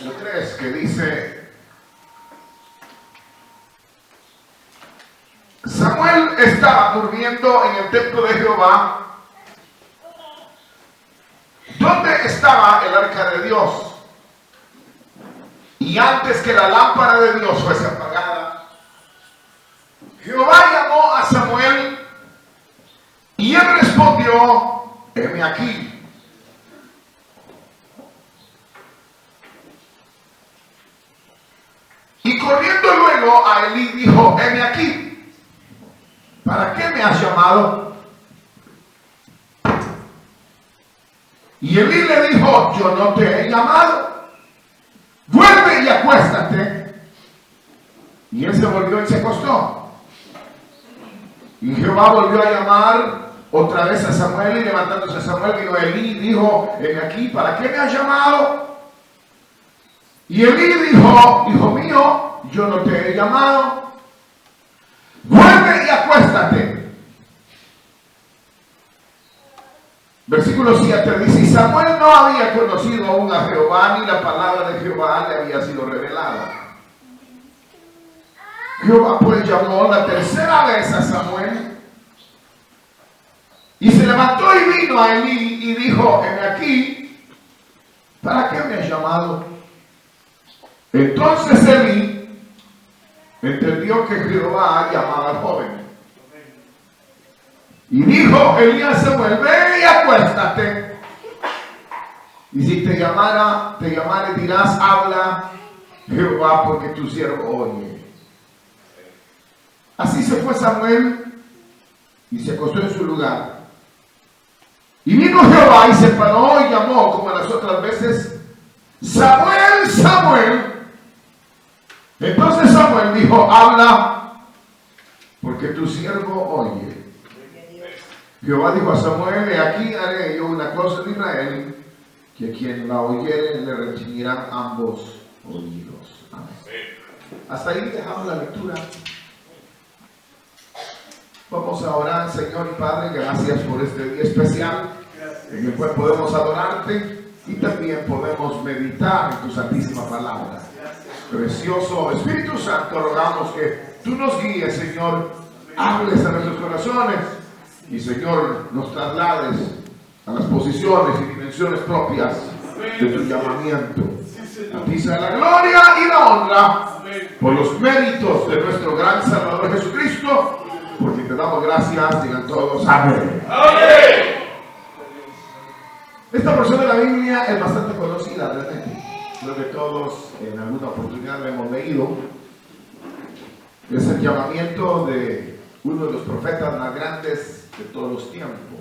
versículo 3, que dice: Samuel estaba durmiendo en el templo de Jehová, donde estaba el arca de Dios. Y antes que la lámpara de Dios fuese apagada, Jehová llamó a Samuel, y él respondió: heme aquí. Y corriendo luego a Elí dijo: heme aquí. ¿Para qué me has llamado? Y Elí le dijo: yo no te he llamado. Vuelve y acuéstate. Y él se volvió y se acostó. Y Jehová volvió a llamar otra vez a Samuel, y levantándose Samuel vino a Elí y dijo: heme aquí, ¿para qué me has llamado? Y Elí dijo: hijo mío, yo no te he llamado. Vuelve y acuéstate. Versículo 7 dice: y Samuel no había conocido aún a Jehová, ni la palabra de Jehová le había sido revelada. Jehová pues llamó la tercera vez a Samuel, y se levantó y vino a Elí y dijo: heme aquí, ¿para qué me has llamado? Entonces Elí entendió que Jehová llamaba al joven. Y dijo Elí a Samuel: ve y acuéstate. Y si te llamare, dirás: habla Jehová, porque tu siervo oye. Así se fue Samuel y se acostó en su lugar. Y vino Jehová y se paró y llamó como las otras veces: Samuel, Samuel. Entonces Samuel dijo: habla, porque tu siervo oye. Jehová dijo a Samuel: he aquí haré yo una cosa en Israel, que a quien la oyere le retiñirán ambos oídos. Amén. Hasta ahí dejamos la lectura. Vamos a orar. Señor y Padre, gracias por este día especial en el cual podemos adorarte y también podemos meditar en tu santísima palabra. Precioso Espíritu Santo, rogamos que tú nos guíes, Señor, hables a nuestros corazones y, Señor, nos traslades a las posiciones y dimensiones propias de tu llamamiento. A ti sea la gloria y la honra por los méritos de nuestro gran Salvador Jesucristo, porque te damos gracias. Digan todos amén. Amén. Esta porción de la Biblia es bastante conocida realmente. Creo que todos en alguna oportunidad la hemos leído. Es el llamamiento de uno de los profetas más grandes de todos los tiempos.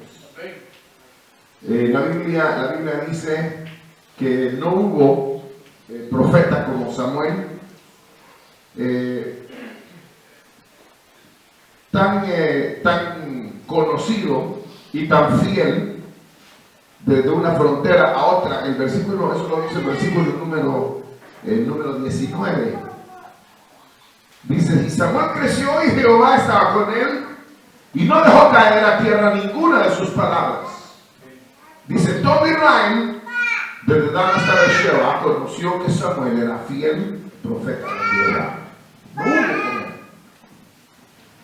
La Biblia dice que no hubo profeta como Samuel, tan conocido y tan fiel desde una frontera a otra. El versículo, eso lo dice el versículo número 19. Dice: y Samuel creció y Jehová estaba con él, y no dejó caer a tierra ninguna de sus palabras. Dice: todo Israel, desde Dan hasta Beersheba, conoció que Samuel era fiel profeta de Jehová. No hubo como él.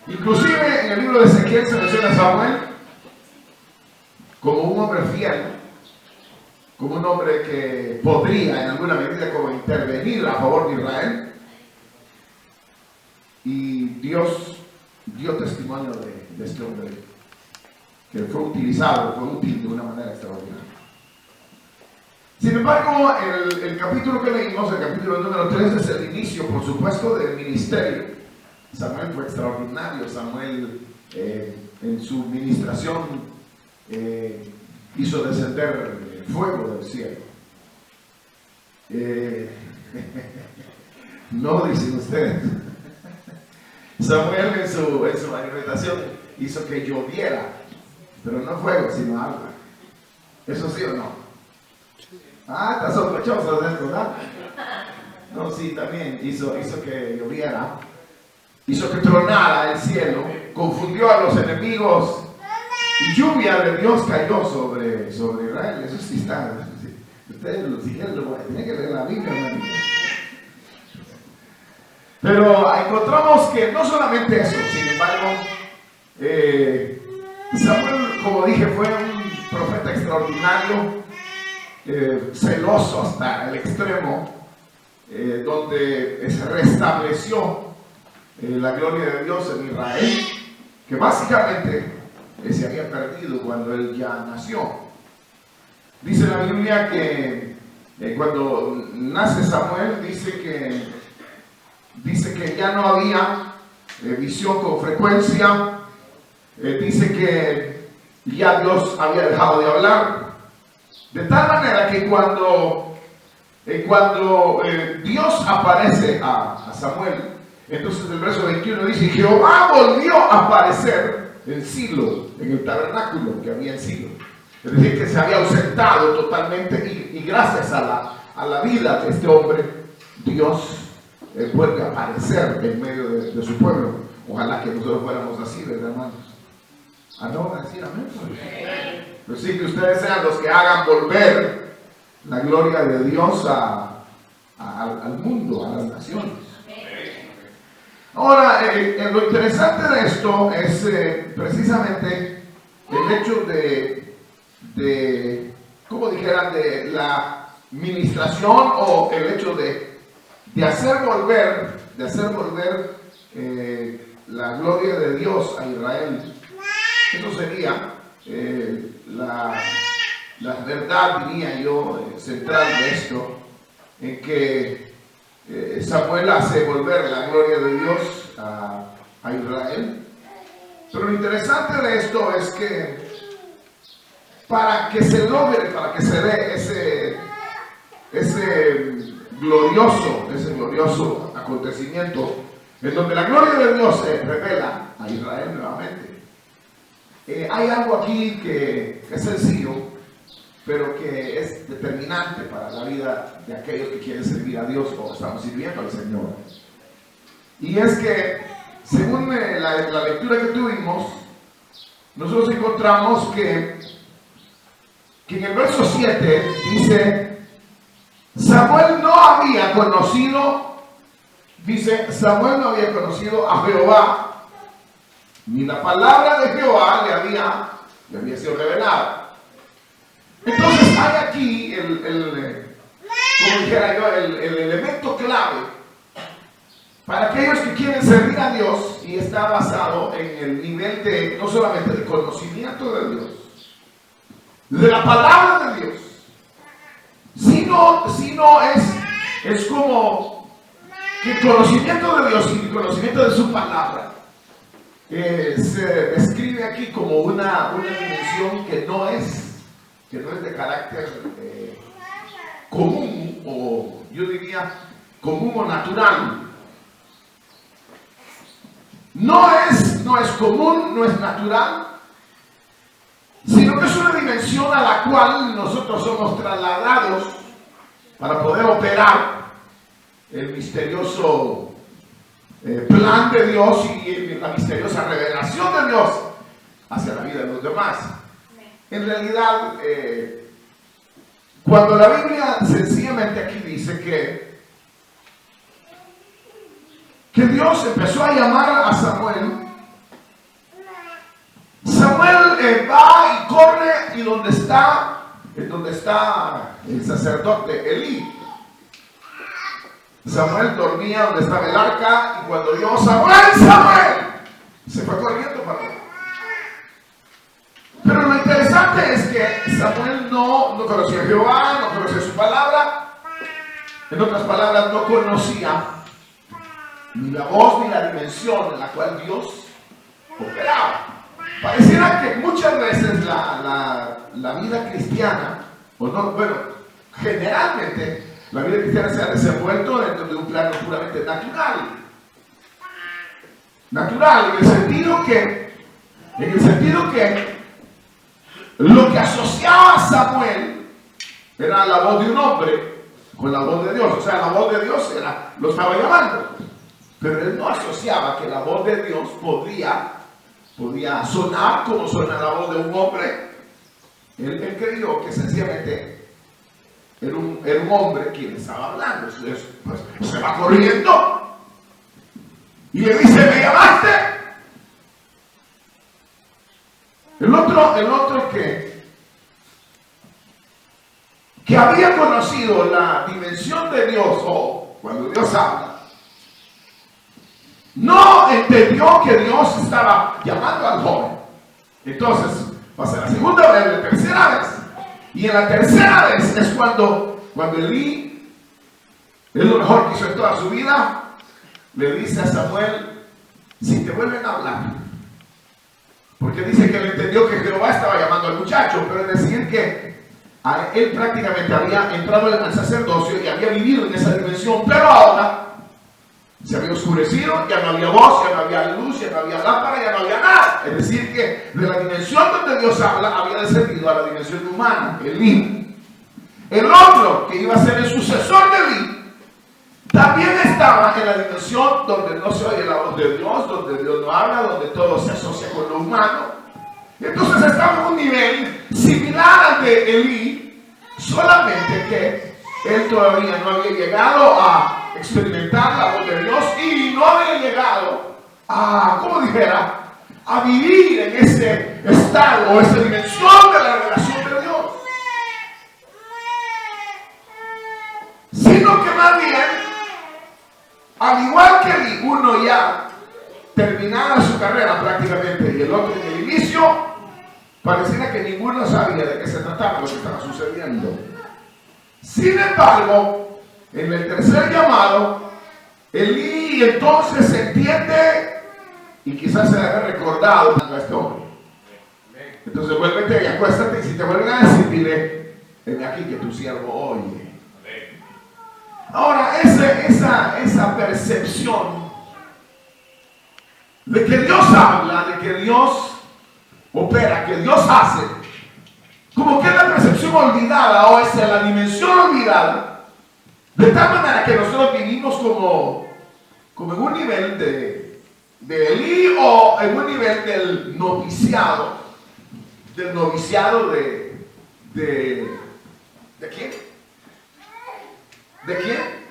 Inclusive en el libro de Ezequiel se menciona a Samuel como un hombre fiel, como un hombre que podría en alguna medida como intervenir a favor de Israel, y Dios dio testimonio de este hombre, que fue utilizado, fue útil de una manera extraordinaria. Sin embargo, el capítulo que leímos, el capítulo número 3, es el inicio, por supuesto, del ministerio. Samuel fue extraordinario. Samuel en su ministración hizo descender el fuego del cielo. No dicen ustedes. Samuel en su manifestación hizo que lloviera, pero no fuego, sino agua. ¿Eso sí o no? Ah, está sospechoso de esto, ¿verdad? No, sí, también hizo que lloviera, hizo que tronara el cielo, confundió a los enemigos, y lluvia de Dios cayó sobre Israel. Eso sí está. Ustedes lo siguieron, tienen que leer la Biblia, hermano. Pero encontramos que no solamente eso, sin embargo, Samuel, como dije, fue un profeta extraordinario, celoso hasta el extremo, donde se restableció la gloria de Dios en Israel, que básicamente se había perdido cuando él ya nació. Dice la Biblia que cuando nace Samuel, dice que ya no había visión con frecuencia, dice que ya Dios había dejado de hablar, de tal manera que cuando Dios aparece a Samuel, entonces el verso 21 dice: Jehová volvió a aparecer en Silo, en el tabernáculo que había en Silo. Es decir, que se había ausentado totalmente, y gracias a la vida de este hombre, Dios vuelve a aparecer en medio de su pueblo. Ojalá que nosotros fuéramos así, ¿verdad, hermanos? No van a decir amén. Pues sí, que ustedes sean los que hagan volver la gloria de Dios al mundo, a las naciones. Ahora, lo interesante de esto es precisamente el hecho de, como dijeran, de la ministración, o el hecho de hacer volver la gloria de Dios a Israel. Eso sería la verdad, diría yo, central de esto, en que Samuel hace volver la gloria de Dios a Israel. Pero lo interesante de esto es que para que se logre, para que se dé ese glorioso acontecimiento en donde la gloria de Dios se revela a Israel nuevamente, hay algo aquí que es sencillo, pero que es determinante para la vida de aquellos que quieren servir a Dios o estamos sirviendo al Señor. Y es que, según la lectura que tuvimos, nosotros encontramos que en el verso 7 dice: Samuel no había conocido a Jehová, ni la palabra de Jehová le había sido revelada. Entonces hay aquí como dijera yo, el elemento clave para aquellos que quieren servir a Dios, y está basado en el nivel de, no solamente de conocimiento de Dios, de la palabra de Dios, sino es como que el conocimiento de Dios y el conocimiento de su palabra se describe aquí como una dimensión que no es de carácter común, o yo diría común o natural. No es común, no es natural, sino que es una dimensión a la cual nosotros somos trasladados para poder operar el misterioso plan de Dios y la misteriosa revelación de Dios hacia la vida de los demás. En realidad, cuando la Biblia sencillamente aquí dice que Dios empezó a llamar a Samuel va y corre, y donde está el sacerdote Elí. Samuel dormía donde estaba el arca, y cuando oyó Samuel, se fue corriendo para allá. Pero lo interesante es que Samuel no conocía a Jehová, no conocía su palabra. En otras palabras, no conocía ni la voz ni la dimensión en la cual Dios operaba. Pareciera que muchas veces la vida cristiana, generalmente la vida cristiana se ha desenvuelto dentro de un plano puramente natural. Natural, en el sentido que lo que asociaba a Samuel era la voz de un hombre con la voz de Dios. O sea, la voz de Dios lo estaba llamando. Pero él no asociaba que la voz de Dios podía sonar como suena la voz de un hombre. Él creyó que sencillamente era un hombre quien estaba hablando. Entonces, pues, se va corriendo y le dice, ¿me llamaste? El otro que había conocido la dimensión de Dios, o cuando Dios habla, no entendió que Dios estaba llamando al joven. Entonces, pasa la segunda vez, la tercera vez. Y en la tercera vez es cuando Elí, es lo mejor que hizo en toda su vida, le dice a Samuel, si te vuelven a hablar, porque dice que él entendió que Jehová estaba llamando al muchacho, pero es decir que él prácticamente había entrado al sacerdocio y había vivido en esa dimensión, pero ahora se había oscurecido, ya no había voz, ya no había luz, ya no había lámpara, ya no había nada. Es decir que de la dimensión donde Dios habla había descendido a la dimensión humana, Elí. El otro que iba a ser el sucesor de Elí también estaba en la dimensión donde no se oye la voz de Dios, donde Dios no habla, donde todo se asocia con lo humano. Entonces estaba en un nivel similar al de Elí, solamente que él todavía no había llegado a experimentar la voz de Dios y no había llegado a, como dijera, a vivir en ese estado o esa dimensión de la relación de Dios, sino que más bien, al igual que uno ya terminaba su carrera prácticamente y el otro en el inicio, pareciera que ninguno sabía de qué se trataba lo que estaba sucediendo. Sin embargo, en el tercer llamado, Elí entonces se entiende y quizás se haya recordado a este hombre. Entonces vuélvete y acuéstate, y si te vuelven a decir, dile, ven aquí que tu siervo oye. Ahora, esa percepción de que Dios habla, de que Dios opera, que Dios hace, como que es la percepción olvidada o es la dimensión olvidada. De tal manera que nosotros vivimos como en un nivel de Elí o en un nivel del noviciado de ¿quién? ¿De quién?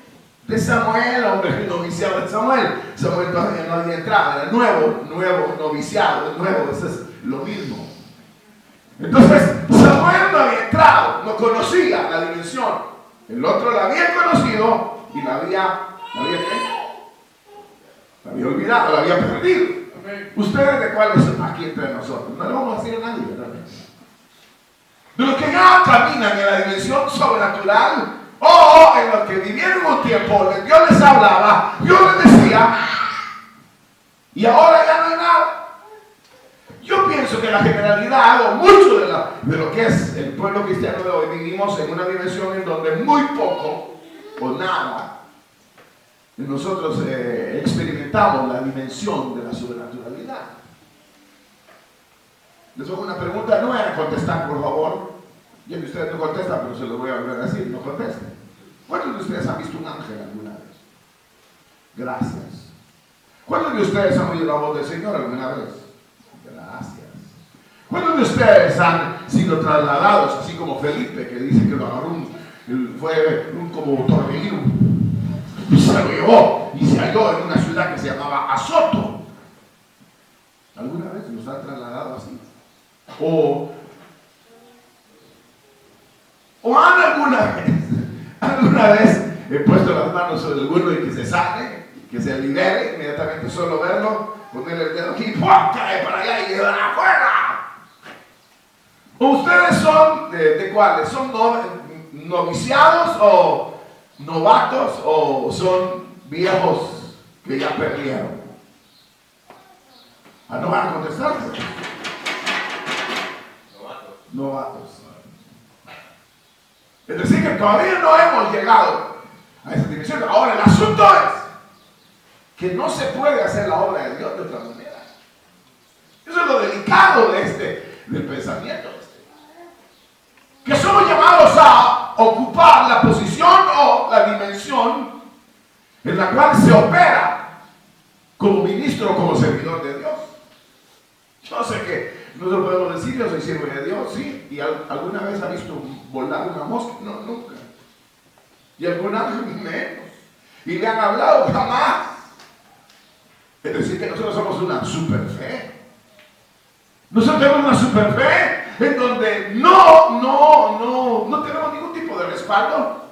De Samuel, hombre, el noviciado de Samuel. Samuel todavía no había entrado, era nuevo noviciado, nuevo, eso es lo mismo. Entonces, Samuel no había entrado, no conocía la dimensión. El otro la había conocido y la había olvidado, la había perdido. ¿Ustedes de cuáles son aquí entre nosotros? No le vamos a decir a nadie, ¿verdad? De los que ya caminan en la dimensión sobrenatural, o en los que vivieron un tiempo, Dios les hablaba, Dios les decía, y ahora ya no hay nada. Yo pienso que la generalidad, o mucho de lo que es el pueblo cristiano de hoy, vivimos en una dimensión en donde muy poco o nada de nosotros experimentamos la dimensión de la sobrenaturalidad. Les hago una pregunta, no vayan a contestar, por favor. Ya que ustedes no contestan, pero se lo voy a volver a decir, no contesten. ¿Cuántos de ustedes han visto un ángel alguna vez? Gracias. ¿Cuántos de ustedes han oído la voz del Señor alguna vez? Gracias. ¿Cuántos de ustedes han sido trasladados, así como Felipe, que dice que lo agarró fue como torbellino y se lo llevó y se halló en una ciudad que se llamaba Azoto? ¿Alguna vez los han trasladado así? ¿O han alguna vez puesto las manos sobre alguno y que se sane, que se libere, inmediatamente solo verlo, ponerle el dedo aquí, ¡pum!, cae para allá y llevan afuera? ¿O ustedes son de cuáles? ¿Son noviciados o novatos o son viejos que ya perdieron? No van a contestar. Novatos. Es decir, que todavía no hemos llegado a esa dimensión. Ahora, el asunto es que no se puede hacer la obra de Dios de otra manera. Eso es lo delicado del pensamiento. Que somos llamados a ocupar la posición o la dimensión en la cual se opera como ministro o como servidor de Dios. Yo sé que nosotros podemos decir, yo soy siervo de Dios, sí, y alguna vez ha visto volar una mosca. No, nunca. y algunas menos. Y le han hablado jamás. Es decir, que nosotros somos una super fe. Nosotros tenemos una super fe en donde no tenemos ningún tipo de respaldo.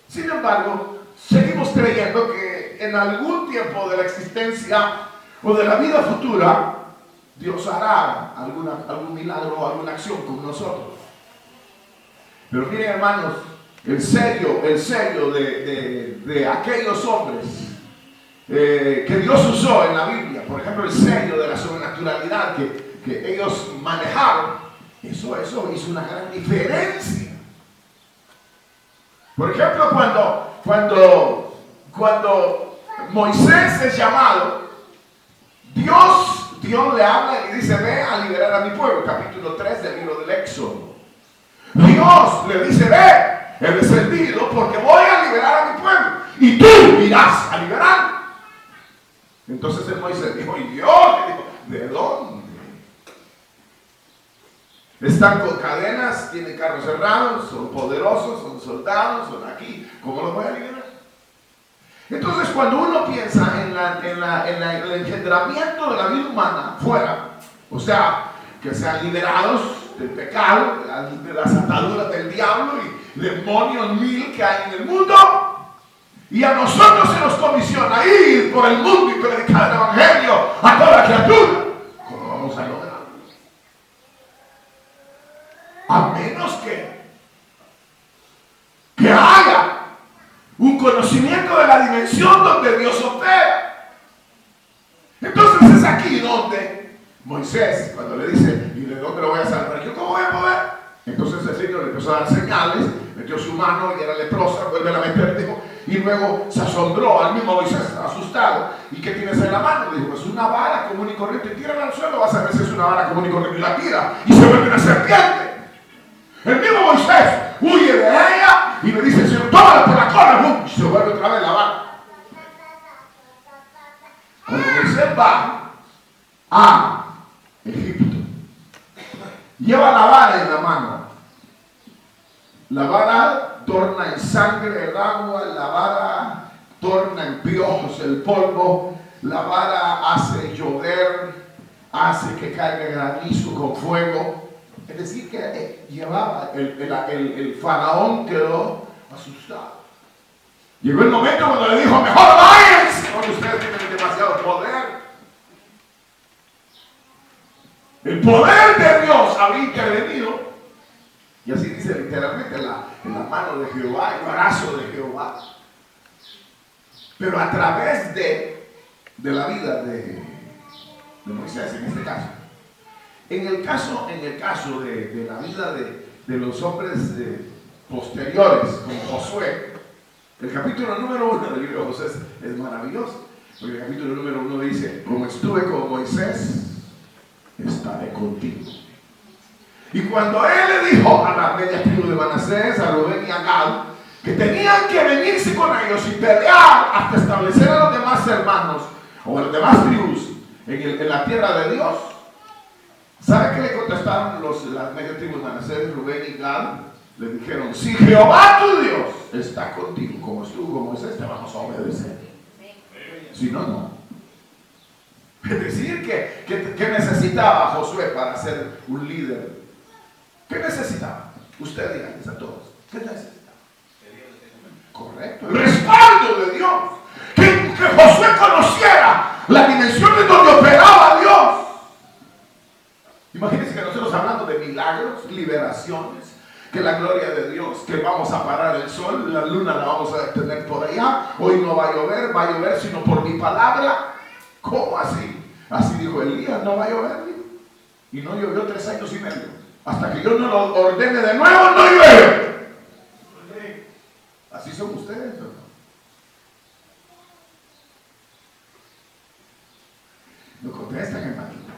Sin embargo, seguimos creyendo que en algún tiempo de la existencia o de la vida futura, Dios hará algún milagro o alguna acción con nosotros. Pero miren, hermanos, el sello de aquellos hombres que Dios usó en la Biblia, por ejemplo, el sello de la sobrenaturalidad que ellos manejaron, eso hizo una gran diferencia. Por ejemplo, cuando Moisés es llamado, Dios le habla y dice: ve a liberar a mi pueblo, capítulo 3 del libro del Éxodo. Dios le dice: ve, he descendido porque voy a liberar a mi pueblo y tú irás a liberar. Entonces el Moisés dijo: y Dios le dijo: ¿de dónde? Están con cadenas, tienen carros cerrados, son poderosos, son soldados, son aquí. ¿Cómo los voy a liberar? Entonces, cuando uno piensa en el engendramiento de la vida humana fuera, o sea, que sean liberados del pecado, de las ataduras del diablo y demonios mil que hay en el mundo, y a nosotros se nos comisiona ir por el mundo y predicar el evangelio a toda criatura, ¿cómo vamos a lograrlo? A menos que haya un conocimiento de la dimensión donde Dios opera. Entonces es aquí donde Moisés, cuando le dice: ¿y de dónde lo voy a salvar? Yo, ¿cómo voy a poder? Entonces el Señor le empezó a dar señales, metió su mano y era leprosa, vuelve a meter, dijo, y luego se asombró al mismo Moisés, asustado. ¿Y qué tienes en la mano? Dijo: es una vara común y corriente. Tírala al suelo, vas a ver si es una vara común y corriente. Y la tira y se vuelve una serpiente. El mismo Moisés huye de ella y le dice: el Señor, tómala por la cola, ¡bum! Y se vuelve otra vez la vara. Cuando Moisés va a Egipto, lleva la vara en la mano. La vara torna en sangre el agua, la vara torna en piojos el polvo, la vara hace llover, hace que caiga granizo con fuego. Es decir, que llevaba, el faraón quedó asustado. Llegó el momento cuando le dijo: mejor váyanse, porque ustedes tienen demasiado poder. El poder de Dios había intervenido, y así dice literalmente, en la mano de Jehová, el brazo de Jehová. Pero a través de la vida de Moisés, en este caso. En el caso de la vida de los hombres posteriores, como Josué, el capítulo número 1 del libro de Josué es maravilloso, porque el capítulo número 1 dice: como estuve con Moisés, estaré contigo. Y cuando él le dijo a la media tribu de Manasés, a Rubén y a Gad, que tenían que venirse con ellos y pelear hasta establecer a los demás hermanos o a las demás tribus en la tierra de Dios, ¿sabe qué le contestaron las media tribus de Manasés, Rubén y Gad? Le dijeron: si Jehová tu Dios está contigo, como estuvo con Moisés, te vamos a obedecer. Si no, no. Es decir, que necesitaba Josué para ser un líder. ¿Qué necesitaba? Usted díganles a todos. ¿Qué necesitaba? Correcto. El respaldo de Dios. Que Josué conociera la dimensión de donde operaba Dios. Imagínense que nosotros hablando de milagros, liberaciones, que la gloria de Dios, que vamos a parar el sol, la luna la vamos a detener por allá, hoy no va a llover sino por mi palabra. ¿Cómo así? Así dijo Elías: no va a llover. Y no llovió 3 años y medio. Hasta que yo no lo ordene de nuevo, no llueve. Así son ustedes, ¿no? No contestan, hermanito.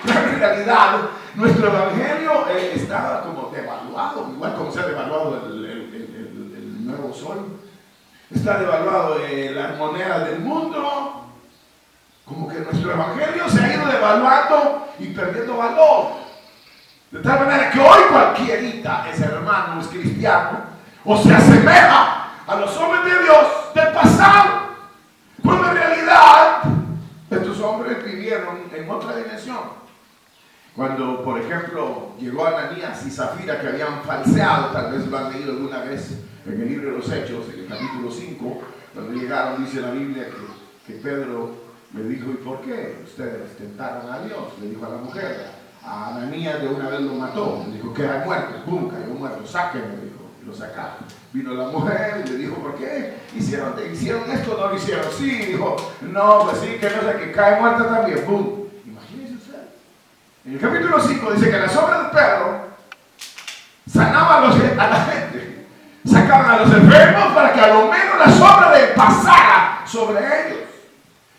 En realidad, nuestro evangelio está como devaluado, igual como se ha devaluado el nuevo sol. Está devaluado la moneda del mundo. Como que nuestro evangelio se ha ido devaluando y perdiendo valor. De tal manera que hoy cualquierita es hermano, es cristiano, o se asemeja a los hombres de Dios del pasado, cuando en realidad estos hombres vivieron en otra dimensión. Cuando, por ejemplo, llegó Ananías y Zafira, que habían falseado, tal vez lo han leído alguna vez en el libro de los Hechos, en el capítulo 5, cuando llegaron, dice la Biblia que Pedro le dijo: ¿y por qué ustedes tentaron a Dios? Le dijo a la mujer. A Ananías de una vez lo mató, le dijo: queda muerto, ¡pum! Cayó muerto, sáquenme, dijo, y lo sacaron. Vino la mujer y le dijo: ¿por qué hicieron esto o no lo hicieron? Sí, dijo: no, pues sí, que no sé, que cae muerta también, ¡pum! Imagínense usted. En el capítulo 5 dice que las obras de Pedro sanaban a la gente, sacaban a los enfermos para que a lo menos las obras de él pasara sobre ellos.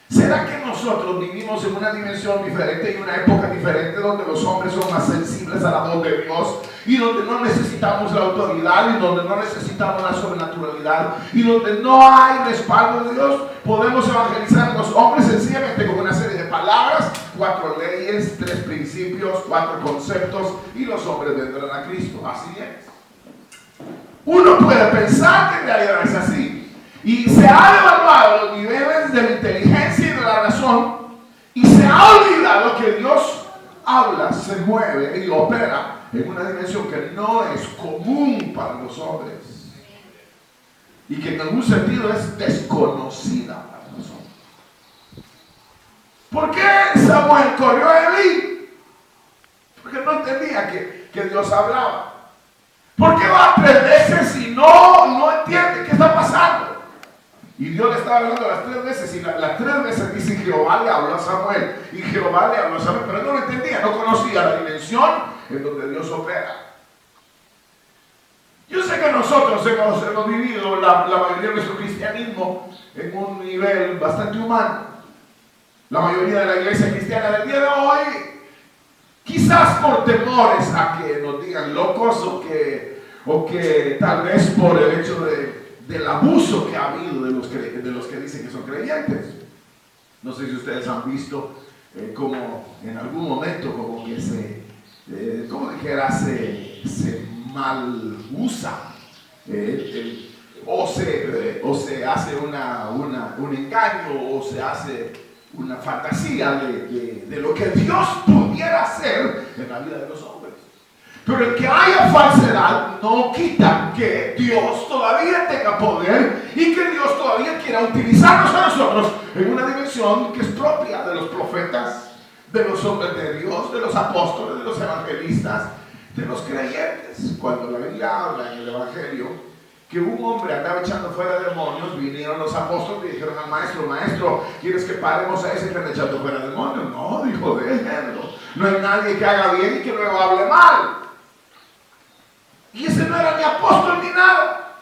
¿Será que nosotros vivimos en una dimensión diferente y una época diferente donde los hombres son más sensibles a la voz de Dios y donde no necesitamos la autoridad y donde no necesitamos la sobrenaturalidad y donde no hay respaldo de Dios? Podemos evangelizar a los hombres sencillamente con una serie de palabras, 4 leyes, 3 principios, 4 conceptos, y los hombres vendrán a Cristo. Así es. Uno puede pensar que en realidad es así. Y se ha evaluado los niveles de la inteligencia y de la razón, y se ha olvidado que Dios habla, se mueve y opera en una dimensión que no es común para los hombres y que en algún sentido es desconocida para los hombres. ¿Por qué Samuel corrió a Elí? Porque no entendía que Dios hablaba. ¿Por qué va 3 veces y no entiende qué está pasando? Y Dios le estaba hablando las 3 veces, y las 3 veces dice: Jehová le habló a Samuel, y Jehová le habló a Samuel, pero él no lo entendía, no conocía la dimensión en donde Dios opera. Yo sé que nosotros hemos vivido la mayoría de nuestro cristianismo en un nivel bastante humano. La mayoría de la iglesia cristiana del día de hoy, quizás por temores a que nos digan locos, o que tal vez por el hecho del abuso que ha habido de los que dicen que son creyentes. No sé si ustedes han visto como en algún momento como que se mal usa o se hace un engaño, o se hace una fantasía de lo que Dios pudiera hacer en la vida de los hombres. Pero el que haya falsedad no quita que Dios todavía tenga poder y que Dios todavía quiera utilizarnos a nosotros en una dimensión que es propia de los profetas, de los hombres de Dios, de los apóstoles, de los evangelistas, de los creyentes. Cuando la Biblia habla en el Evangelio que un hombre andaba echando fuera demonios, vinieron los apóstoles y dijeron al maestro: maestro, ¿quieres que paremos a ese que anda echando fuera demonios? No, dijo, déjenlo. No hay nadie que haga bien y que luego hable mal. Y ese no era ni apóstol ni nada.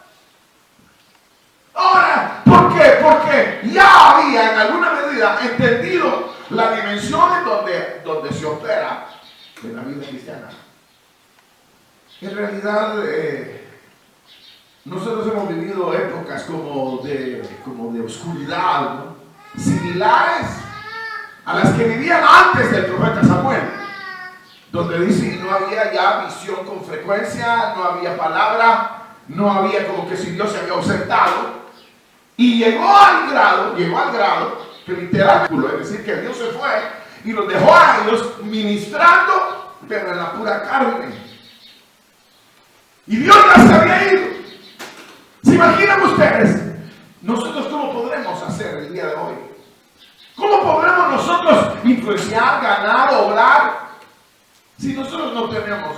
Ahora, ¿por qué? Porque ya había en alguna medida entendido la dimensión en donde se opera en la vida cristiana. En realidad, nosotros hemos vivido épocas como de oscuridad, ¿no? Similares a las que vivían antes del profeta Samuel, donde dice: no había ya visión con frecuencia, no había palabra, no había, como que si Dios se había ausentado. Y llegó al grado que literalmente, es decir, que Dios se fue y los dejó a ellos ministrando, pero en la pura carne. Y Dios ya se había ido. ¿Se imaginan ustedes? Nosotros, ¿cómo podremos hacer el día de hoy? ¿Cómo podremos nosotros influenciar, ganar, obrar, si nosotros no tenemos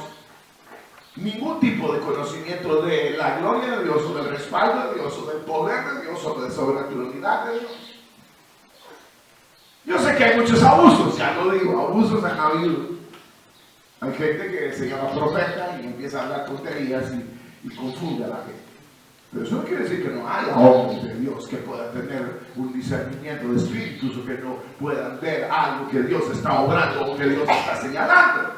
ningún tipo de conocimiento de la gloria de Dios, o del respaldo de Dios, o del poder de Dios, o de la sobrenaturalidad de Dios? Yo sé que hay muchos abusos, ya lo digo, abusos han habido. Hay gente que se llama profeta y empieza a hablar tonterías y confunde a la gente. Pero eso no quiere decir que no haya hombres de Dios que puedan tener un discernimiento de espíritus, o que no puedan ver algo que Dios está obrando o que Dios está señalando.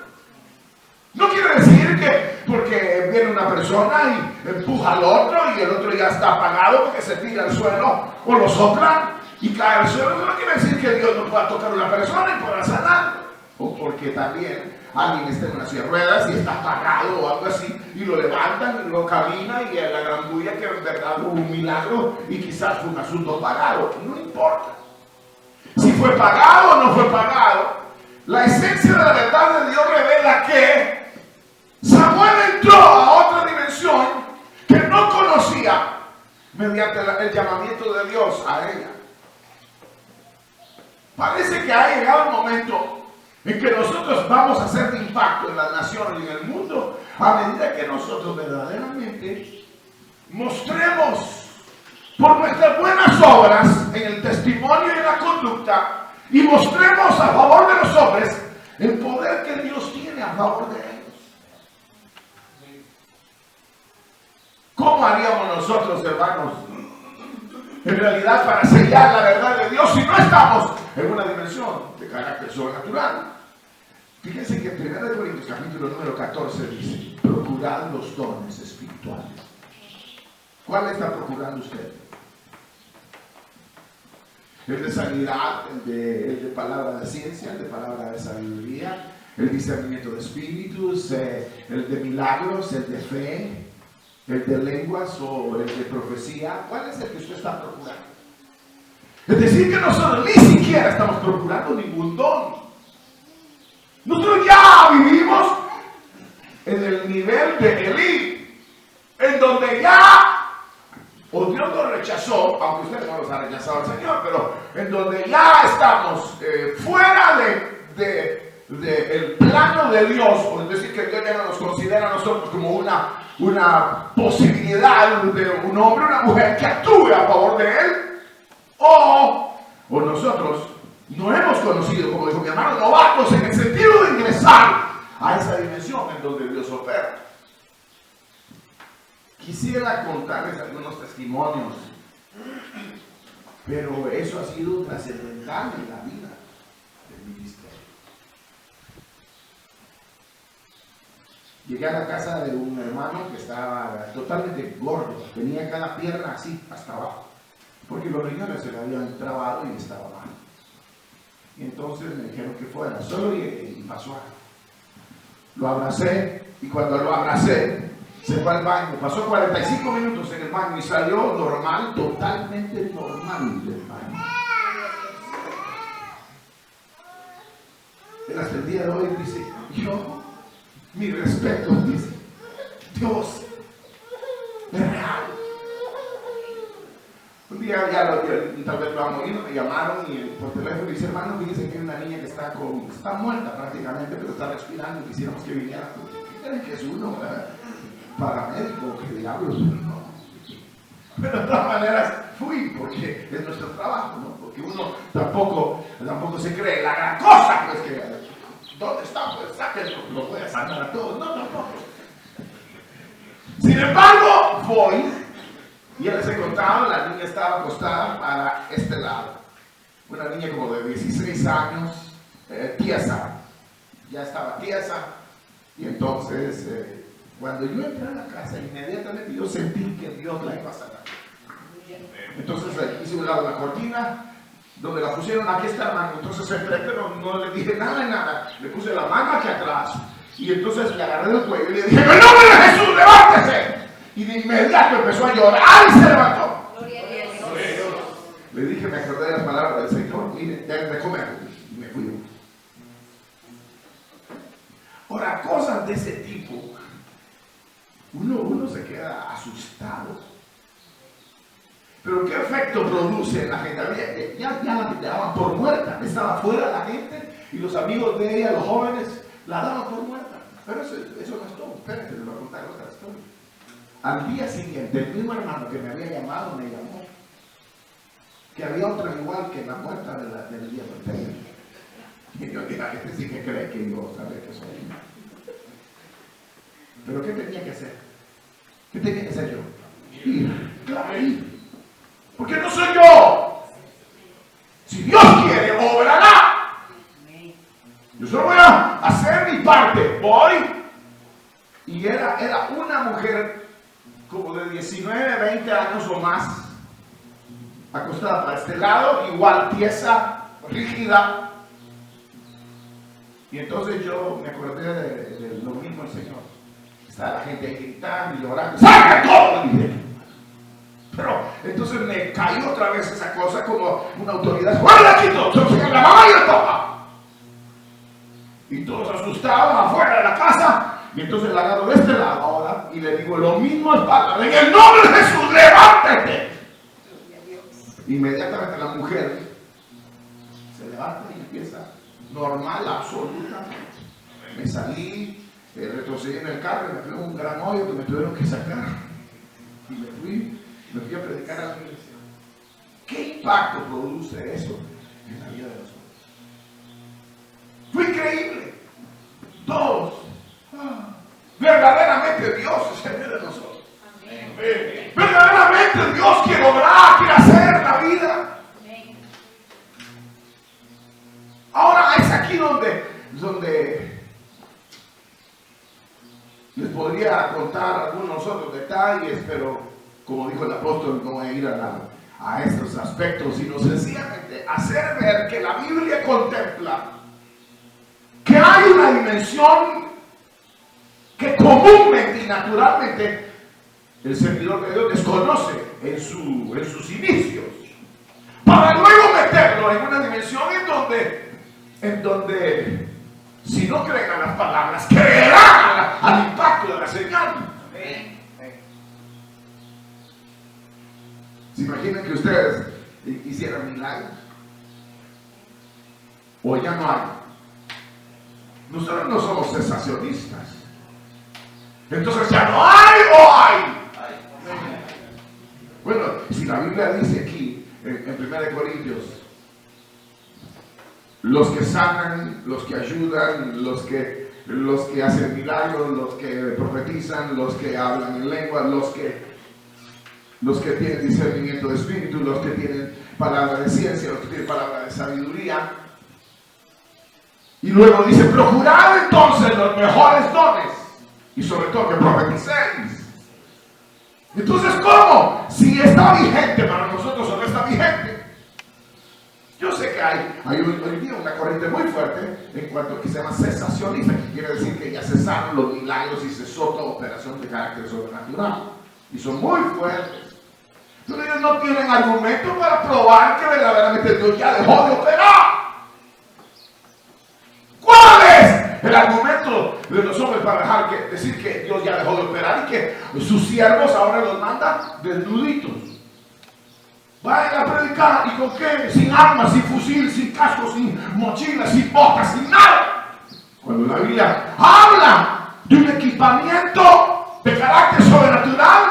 No quiere decir que porque viene una persona y empuja al otro y el otro ya está apagado porque se tira al suelo o lo soplan y cae al suelo. No quiere decir que Dios no pueda tocar a una persona y pueda sanar. O porque también alguien está en una silla de ruedas y está apagado o algo así, y lo levantan y lo camina y la gran bulla que en verdad hubo un milagro y quizás fue un asunto pagado. No importa. Si fue pagado o no fue pagado, la esencia de la verdad de Dios revela que Samuel entró a otra dimensión que no conocía mediante el llamamiento de Dios a ella. Parece que ha llegado el momento en que nosotros vamos a hacer de impacto en las naciones y en el mundo a medida que nosotros verdaderamente mostremos por nuestras buenas obras en el testimonio y en la conducta y mostremos a favor de los hombres el poder que Dios tiene a favor de ellos. ¿Cómo haríamos nosotros, hermanos, en realidad para sellar la verdad de Dios si no estamos en una dimensión de carácter sobrenatural? Fíjense que en 1 Corintios capítulo número 14 dice: procurad los dones espirituales. ¿Cuál está procurando usted? El de sanidad, el de palabra de ciencia, el de palabra de sabiduría, el discernimiento de espíritus, el de milagros, el de fe, el de lenguas o el de profecía. ¿Cuál es el que usted está procurando? Es decir, que nosotros ni siquiera estamos procurando ningún don. Nosotros ya vivimos en el nivel de Elí, en donde ya, o Dios nos rechazó, aunque usted no los ha rechazado al Señor, pero en donde ya estamos fuera del plano de Dios, o es decir, que Dios ya no nos considera a nosotros como una posibilidad de un hombre o una mujer que actúe a favor de Él, o nosotros no hemos conocido, como dijo mi hermano, novatos en el sentido de ingresar a esa dimensión en donde Dios opera. Quisiera contarles algunos testimonios, pero eso ha sido trascendental en la vida del ministerio. Llegué a la casa de un hermano que estaba totalmente gordo, tenía cada pierna así, hasta abajo, porque los riñones se le habían trabado y estaba mal. Y entonces me dijeron que fuera, solo y pasó. Lo abracé, y cuando lo abracé, se fue al baño. Pasó 45 minutos en el baño y salió normal, totalmente normal del baño. Él hasta el día de hoy dice: yo, mi respeto, dice, Dios, es real. Un día tal vez lo han oído, me llamaron y por teléfono dice: hermano, fíjense que hay una niña que está muerta prácticamente, pero está respirando y quisiéramos que viniera. ¿Qué creen que es uno? Paramédico, que diablos, no. Pero de todas maneras fui, porque es nuestro trabajo, ¿no? Porque uno tampoco se cree la gran cosa, pues que, ¿dónde está? Pues sáquenlo, lo voy a sanar a todos. No, tampoco. Sin embargo, voy, y ya les he contado, la niña estaba acostada para este lado. Una niña como de 16 años, tiesa, ya estaba tiesa, y entonces, cuando yo entré a la casa, inmediatamente yo sentí que Dios la iba a sanar. Entonces hice un lado la cortina, donde la pusieron, aquí está hermano. Entonces entré, pero no le dije nada, le puse la mano aquí atrás, y entonces le agarré del cuello y le dije: ¡en el nombre de Jesús, levántese! Y de inmediato empezó a llorar y se levantó. Le dije, me acordé de las palabras del Señor: mire, denme de comer, y me fui. Ahora, cosas de ese tipo, uno se queda asustado. Pero ¿qué efecto produce en la gente? Ya la daban por muerta, estaba fuera la gente y los amigos de ella, los jóvenes, la daban por muerta. Pero eso no es todo. Espérense, les voy a contar otra historia. Al día siguiente, el mismo hermano que me había llamado me llamó, que había otra igual que la muerta del día anterior. Y yo dije: este sí que cree que yo sabe que soy. Pero ¿qué tenía que hacer? ¿Qué tenía que hacer yo? Ir, claro, ir. Porque no soy yo. Si Dios quiere, obrará. Yo solo voy a hacer mi parte. Voy. Y era una mujer como de 19, 20 años o más, acostada para este lado, igual tiesa, rígida. Y entonces yo me acordé de lo mismo el Señor. Estaba la gente gritando y llorando. ¡Saca todo! Dije. Pero entonces me cayó otra vez esa cosa como una autoridad. ¡Fuera aquí todo! ¡La mamá y el papá! Y todos asustados afuera de la casa. Y entonces la agarro de este lado ahora y le digo lo mismo al padre. En el nombre de Jesús, levántate. Inmediatamente la mujer se levanta y empieza normal, absolutamente. Me salí, retrocedí en el carro y me pegó un gran hoyo que me tuvieron que sacar. Y me fui a predicar a la iglesia. ¿Qué impacto produce eso en la vida de nosotros? Fue increíble. Todos. Verdaderamente Dios es el medio de nosotros. Amén. Verdaderamente Dios quiere obrar, quiere hacer la vida. Amén. Ahora es aquí donde les podría contar algunos otros detalles, pero como dijo el apóstol, no voy a ir a estos aspectos, sino sencillamente hacer ver que la Biblia contempla que hay una dimensión que comúnmente y naturalmente el servidor de Dios desconoce en sus inicios, para luego meterlo en una dimensión en donde si no creen a las palabras, creerán al impacto de la señal. ¿Se imaginan que ustedes hicieran milagros? ¿O ya no hay? Nosotros no somos sensacionistas. Entonces ya no hay o hay. Bueno, si la Biblia dice aquí en 1 Corintios, los que sanan, los que ayudan, los que hacen milagros, los que profetizan, los que hablan en lengua, los que tienen discernimiento de espíritu, los que tienen palabra de ciencia, los que tienen palabra de sabiduría. Y luego dice, procurad entonces los mejores dones y sobre todo que profeticéis. Entonces, ¿cómo? Si está vigente para nosotros o no está vigente. Yo sé que hay hoy día una corriente muy fuerte en cuanto a que se llama cesacionista, que quiere decir que ya cesaron los milagros y cesó toda operación de carácter sobrenatural. Y son muy fuertes. Entonces ellos no tienen argumento para probar que verdaderamente Dios ya dejó de operar. ¿Cuál es el argumento de los hombres para decir que Dios ya dejó de operar y que sus siervos ahora los manda desnuditos? Vayan a predicar, ¿y con qué? Sin armas, sin fusil, sin casco, sin mochila, sin botas, sin nada. Cuando la Biblia habla de un equipamiento de carácter sobrenatural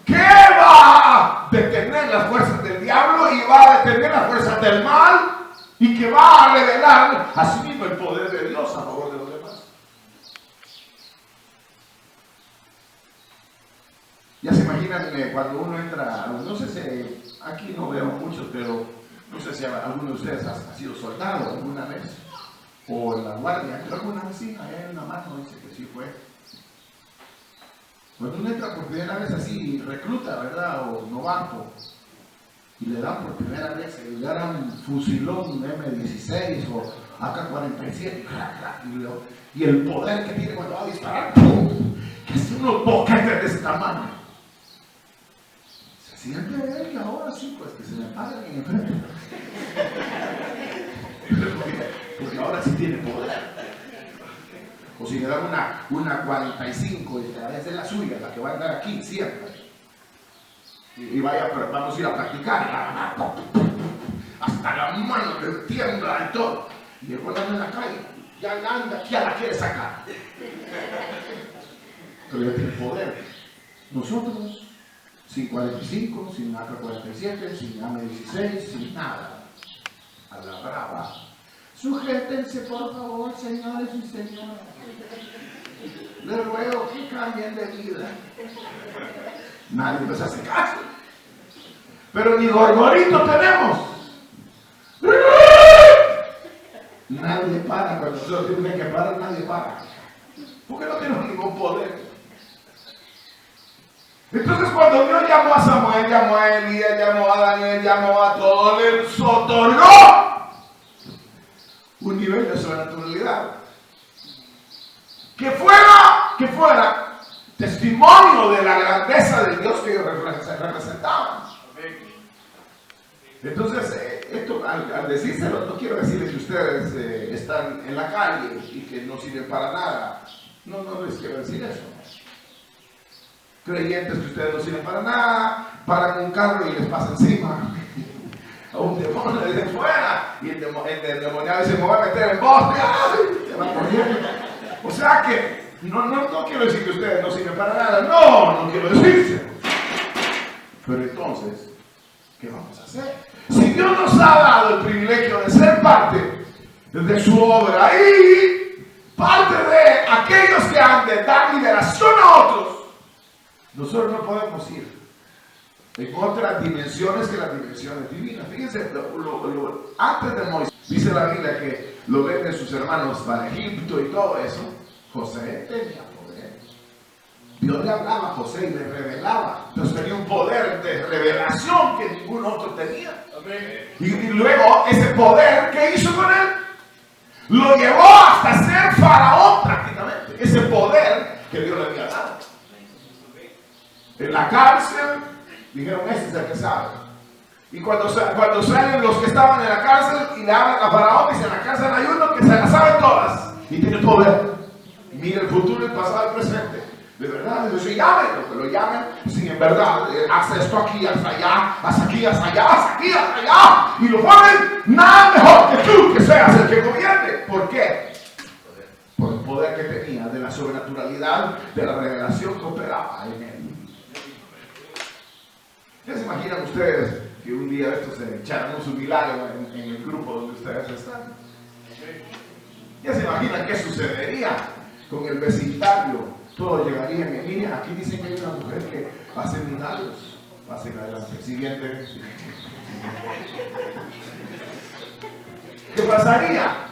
que va a detener las fuerzas del diablo y va a detener las fuerzas del mal y que va a revelar a sí mismo el poder de Dios a favor de los demás. Ya se imaginan cuando uno entra, no sé si aquí no veo muchos, pero no sé si alguno de ustedes ha sido soldado alguna vez o en la guardia. Creo que una vecina, una mano dice que sí fue. Cuando uno entra por primera vez así, recluta, ¿verdad? O novato, y le dan por primera vez, le dan un fusilón M16 o AK-47, y el poder que tiene cuando va a disparar, ¡pum!, que es unos boquetes de este tamaño. Se siente él que ahora sí, pues que se le pagan en enfrente. Porque ahora sí tiene poder. O si le dan una 45 y a veces es la suya, la que va a andar aquí siempre. Y vamos a ir a practicar. Hasta la mano le tiembla y todo. Y el cuando anda en la calle, ya anda, ya la quiere sacar. Pero ya tiene poder. Nosotros, sin 45, sin AK-47, sin AM-16, sin nada. A la brava. Sujétense, por favor, señores y señoras. Les ruego que cambien de vida. Nadie nos hace caso. Pero ni gorgorito tenemos. Nadie para. Cuando nosotros tienen que parar, nadie para. Porque no tenemos ningún poder. Entonces cuando Dios llamó a Samuel, llamó a Elías, llamó a Daniel, llamó a todos, les otorgó un nivel de sobrenaturalidad lugar. Que fuera testimonio de la grandeza de Dios que ellos representaban. Entonces, esto al decírselo, no quiero decirles que ustedes están en la calle y que no sirven para nada. No les quiero decir eso. Creyentes que ustedes no sirven para nada, paran un carro y les pasa encima. A un demonio desde fuera, y el demoniado dice: me voy a meter en vos. Se va corriendo. O sea que no quiero decir que ustedes no sirven para nada. No quiero decirse. Pero entonces, ¿qué vamos a hacer? Si Dios nos ha dado el privilegio de ser parte de su obra y parte de aquellos que han de dar liberación a otros, nosotros no podemos ir en otras dimensiones que las dimensiones divinas. Fíjense, antes de Moisés, dice la Biblia que lo venden sus hermanos para Egipto y todo eso. José tenía poder. Dios le hablaba a José y le revelaba. Entonces tenía un poder de revelación que ningún otro tenía. Y luego ese poder, ¿qué hizo con él? Lo llevó hasta ser faraón prácticamente. Ese poder que Dios le había dado. En la cárcel dijeron: este es el que sabe. Y cuando salen los que estaban en la cárcel y le hablan a faraón, dicen: en la cárcel hay uno que se las sabe todas y tiene poder. Mira el futuro, el pasado, el presente. De verdad, entonces llámenlo, que lo llamen. Si en verdad, haz esto aquí, haz allá, haz aquí, haz allá, haz aquí, haz allá. Y lo ponen: nada mejor que tú, que seas el que gobierne. ¿Por qué? Por el poder que tenía de la sobrenaturalidad, de la revelación que operaba en él. ¿Ya se imaginan ustedes que un día de estos se echaran su milagro en el grupo donde ustedes están? ¿Ya se imaginan qué sucedería con el vecindario? Todos llegarían y: mira, aquí dicen que hay una mujer que hace milagros. Pasen adelante. Siguiente. ¿Qué pasaría?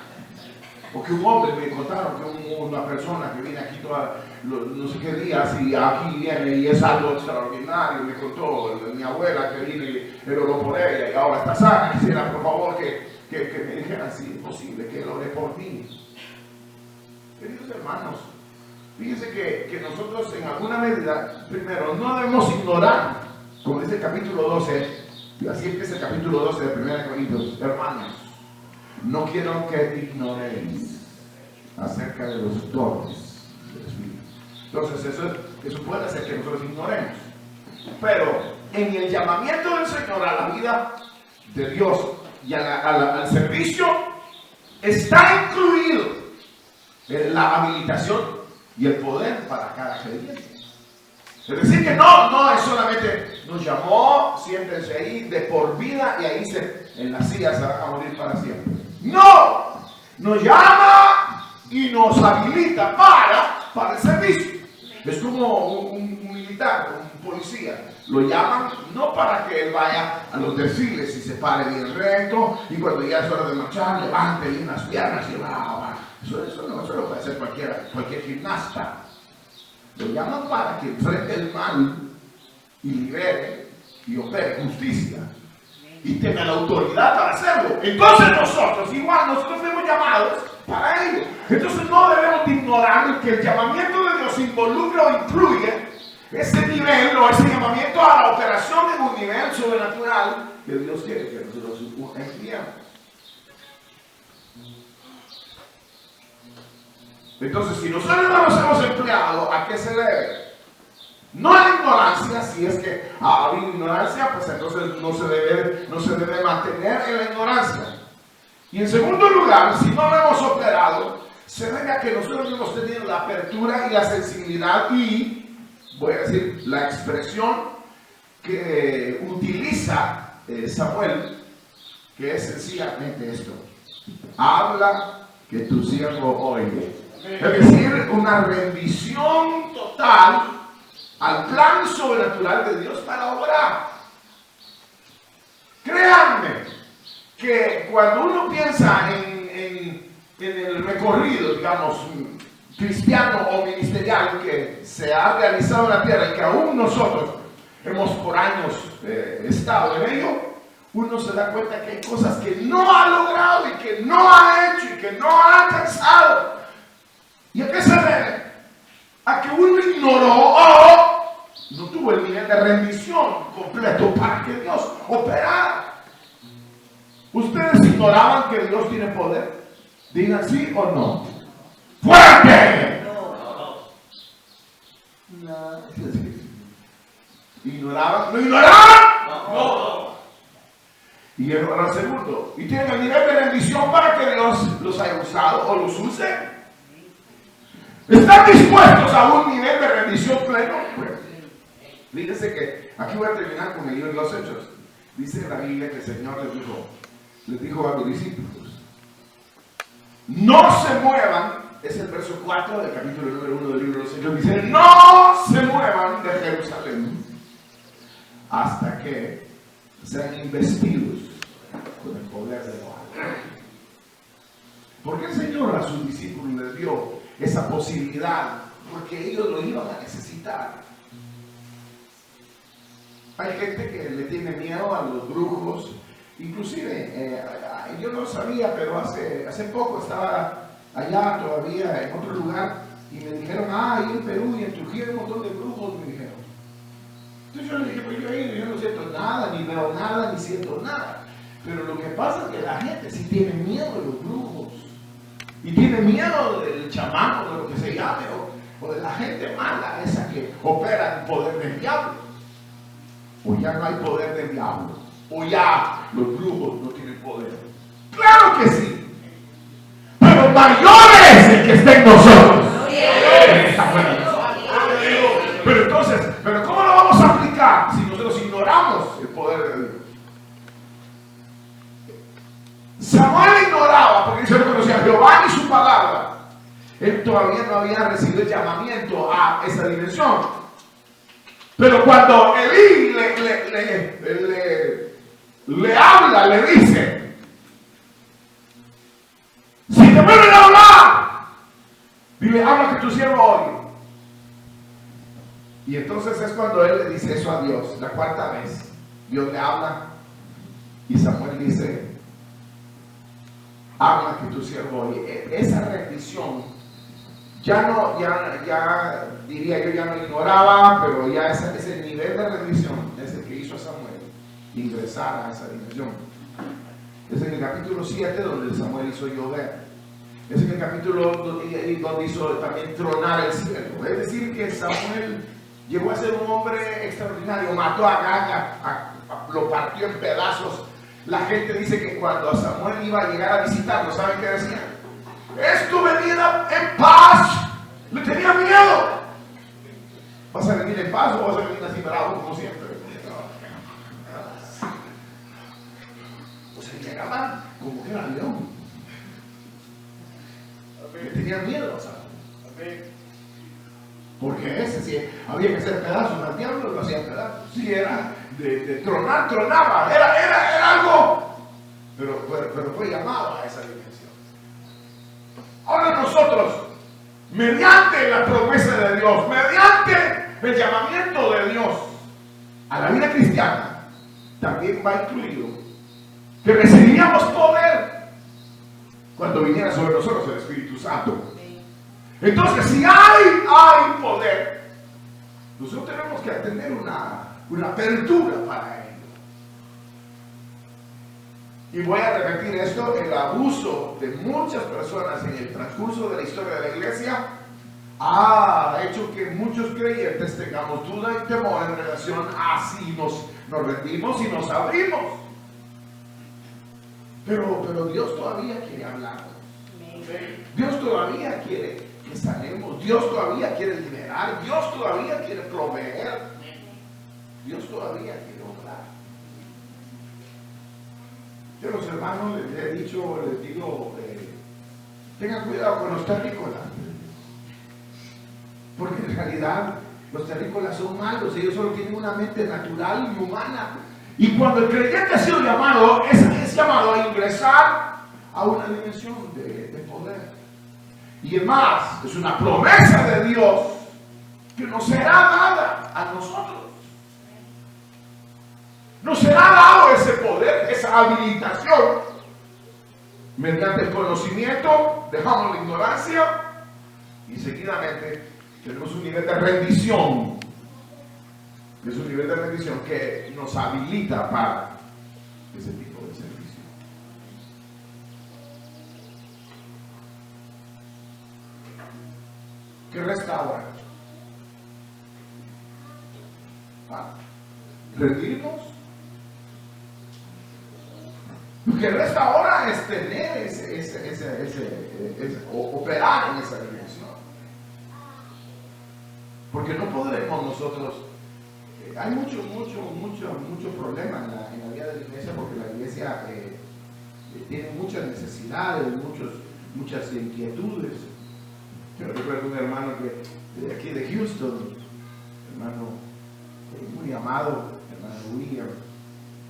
O que un hombre, me contaron que una persona que viene aquí todos no sé qué días y aquí viene y es algo extraordinario. Me contó mi abuela que vino y él oró por ella y ahora está sana. Quisiera por favor que me dijeran si es posible que él ore por mí. Queridos hermanos, fíjense que nosotros en alguna medida, primero, no debemos ignorar, como dice el capítulo 12, y así empieza el capítulo 12 de 1 Corintios: hermanos, no quiero que ignoréis acerca de los dones del Espíritu. Entonces eso puede hacer que nosotros ignoremos. Pero en el llamamiento del Señor a la vida de Dios y al servicio está incluido la habilitación y el poder para cada creyente. Es decir, que no es solamente nos llamó, siéntense ahí de por vida y ahí en la silla se van a morir para siempre. No, nos llama y nos habilita para el servicio. Es como un militar, un policía. Lo llaman no para que él vaya a los desfiles y se pare bien recto y cuando ya es hora de marchar levante bien las piernas y va. Eso no lo puede hacer cualquier gimnasta. Lo llaman para que enfrente el mal y libere y opere justicia y tenga la autoridad para hacerlo. Entonces nosotros fuimos llamados para ello. Entonces no debemos de ignorar que el llamamiento de Dios involucra o incluye ese nivel o ese llamamiento a la operación en un nivel sobrenatural que Dios quiere que nosotros empleemos. Entonces, si nosotros no nos hemos empleado, ¿a qué se debe? No a la ignorancia. Si es que ha habido ignorancia, pues entonces no se debe mantener en la ignorancia. Y en segundo lugar, si no lo hemos operado, se debe a que nosotros hemos tenido la apertura y la sensibilidad y, voy a decir, la expresión que utiliza Samuel, que es sencillamente esto: habla que tu siervo oye. Es decir, una rendición total al plan sobrenatural de Dios para obrar. Créanme que cuando uno piensa en el recorrido, digamos, cristiano o ministerial que se ha realizado en la tierra y que aún nosotros hemos por años estado en ello, uno se da cuenta que hay cosas que no ha logrado y que no ha hecho y que no ha alcanzado. ¿Y a qué se debe? A que uno ignoró o no tuvo el nivel de rendición completo para que Dios operara. ¿Ustedes ignoraban que Dios tiene poder? Digan sí o no. ¡Fuerte! No. ¿Ignoraban? ¿No ignoraban? No. Y ahora segundo, y tienen el nivel de rendición para que Dios los haya usado o los use. ¿Están dispuestos a un nivel de rendición pleno? Pues, fíjense que aquí voy a terminar con el libro de los Hechos. Dice en la Biblia que el Señor les dijo a los discípulos: no se muevan, es el verso 4 del capítulo número 1 del libro de los Hechos. Dice: no se muevan de Jerusalén hasta que sean investidos con el poder de Dios. ¿Por qué el Señor a sus discípulos les dio esa posibilidad? Porque ellos lo iban a necesitar. Hay gente que le tiene miedo a los brujos. Inclusive, yo no lo sabía, pero hace poco estaba allá todavía en otro lugar y me dijeron: ahí en Perú y en Trujillo hay un montón de brujos, me dijeron. Entonces yo le dije: pues yo he ido, yo no siento nada, ni veo nada, ni siento nada. Pero lo que pasa es que la gente sí tiene miedo de los brujos. Y tiene miedo del chamán o de lo que se llame, o de la gente mala, esa que opera en poder del diablo. O ya no hay poder del diablo. O ya los brujos no tienen poder. ¡Claro que sí! Pero mayor es el que está en nosotros. Pero entonces, ¿cómo lo vamos a aplicar si nosotros ignoramos el poder de Dios? Samuel ignoraba porque se reconocía a Jehová y su palabra. Él todavía no había recibido el llamamiento a esa dimensión. Pero cuando Elí le habla, le dice: si te vuelven a hablar, dile: habla que tu siervo oye. Y entonces es cuando él le dice eso a Dios, la cuarta vez. Dios le habla y Samuel dice: habla que tu siervo oye. Esa rendición ya diría yo, ya no ignoraba, pero ya ese nivel de rendición es el que hizo a Samuel ingresar a esa dimensión. Es en el capítulo 7 donde Samuel hizo llover. Es en el capítulo donde hizo también tronar el cielo. Es decir, que Samuel llegó a ser un hombre extraordinario. Mató a Agag, lo partió en pedazos. La gente dice que cuando Samuel iba a llegar a visitarlo, ¿saben qué decían? Es tu venida en paz. Le tenía miedo. ¿Vas a venir en paz o vas a venir así bravo como siempre? O sea, llegaban como que era león. Le tenían miedo a Samuel. Porque ese sí, había que hacer pedazos al diablo, lo hacían pedazos. Sí, era de tronar, tronaba. Era algo. Pero fue llamado a esa dimensión. Ahora nosotros, mediante la promesa de Dios, mediante el llamamiento de Dios a la vida cristiana, también va incluido que recibiríamos poder cuando viniera sobre nosotros el Espíritu Santo. Entonces, si hay poder, nosotros tenemos que tener una apertura para ello. Y voy a repetir esto: el abuso de muchas personas en el transcurso de la historia de la iglesia ha hecho que muchos creyentes tengamos duda y temor en relación a si nos rendimos y nos abrimos. Pero Dios todavía quiere hablarnos. Dios todavía quiere que sanemos. Dios todavía quiere liberar. Dios todavía quiere proveer. Dios todavía quiere obrar. Yo a los hermanos les he dicho, les digo, tengan cuidado con los terrícolas. Porque en realidad los terrícolas son malos. Ellos solo tienen una mente natural y humana. Y cuando el creyente ha sido llamado, es llamado a ingresar a una dimensión de poder. Y además, es una promesa de Dios que nos será dada a nosotros. Nos será dado ese poder habilitación mediante el conocimiento, dejamos la ignorancia y seguidamente tenemos un nivel de rendición. Es un nivel de rendición que nos habilita para ese tipo de servicio. ¿Qué resta ahora? Rendirnos. Lo que resta ahora es tener operar en esa dimensión. Porque no podremos nosotros. Hay mucho problema en la vida de la iglesia, porque la iglesia tiene muchas necesidades, muchas inquietudes. Yo recuerdo un hermano que de aquí de Houston, hermano muy amado, hermano William,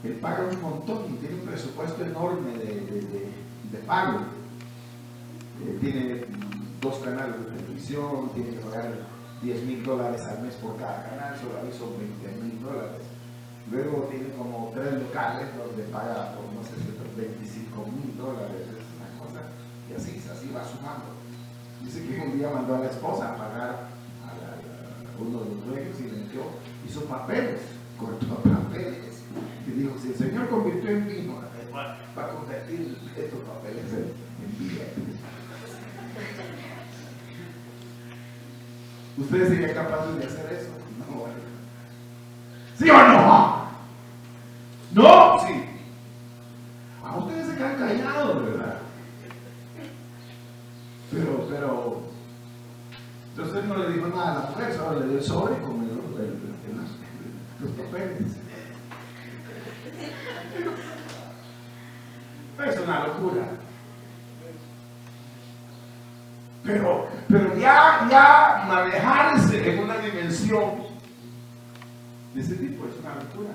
él paga un montón y tiene un presupuesto enorme de pago. Tiene 2 canales de televisión, tiene que pagar $10,000 al mes por cada canal, solo ahí son $20,000. Luego tiene como 3 locales donde paga por no sé si $25,000, es una cosa, y así va sumando. Dice que un día mandó a la esposa a pagar a uno de los dueños y le hizo papeles, cortó papeles, y dijo: si el Señor convirtió en vino, va a convertir estos papeles en billetes. ¿Ustedes serían capaces de hacer eso? No. ¿Sí o no? ¿No? Sí. A ustedes se quedan callados, ¿verdad? Pero entonces no le dijo nada a la mujer, solo le dio el sobre con los papeles. Es una locura. Pero ya manejarse en una dimensión de ese tipo es una locura.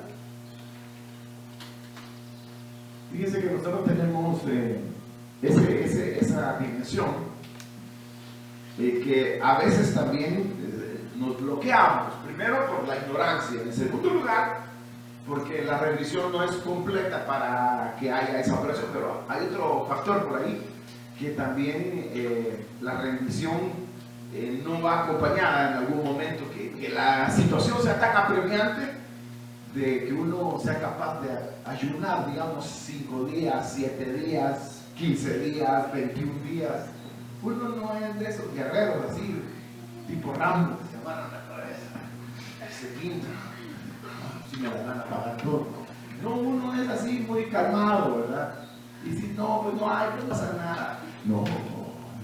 Fíjense que nosotros tenemos esa dimensión que a veces también nos bloqueamos. Primero por la ignorancia, en segundo lugar porque la rendición no es completa para que haya esa operación, pero hay otro factor por ahí, que también la rendición no va acompañada en algún momento, que la situación sea tan apremiante de que uno sea capaz de ayunar, digamos, 5 días, 7 días, 15 días, 21 días. Uno no es de esos guerreros así, tipo Rambo, que se amarran la cabeza, se pintan, si me la van a pagar todo. No, uno es así muy calmado, ¿verdad? Y si no, pues no hay, no pasa nada. No,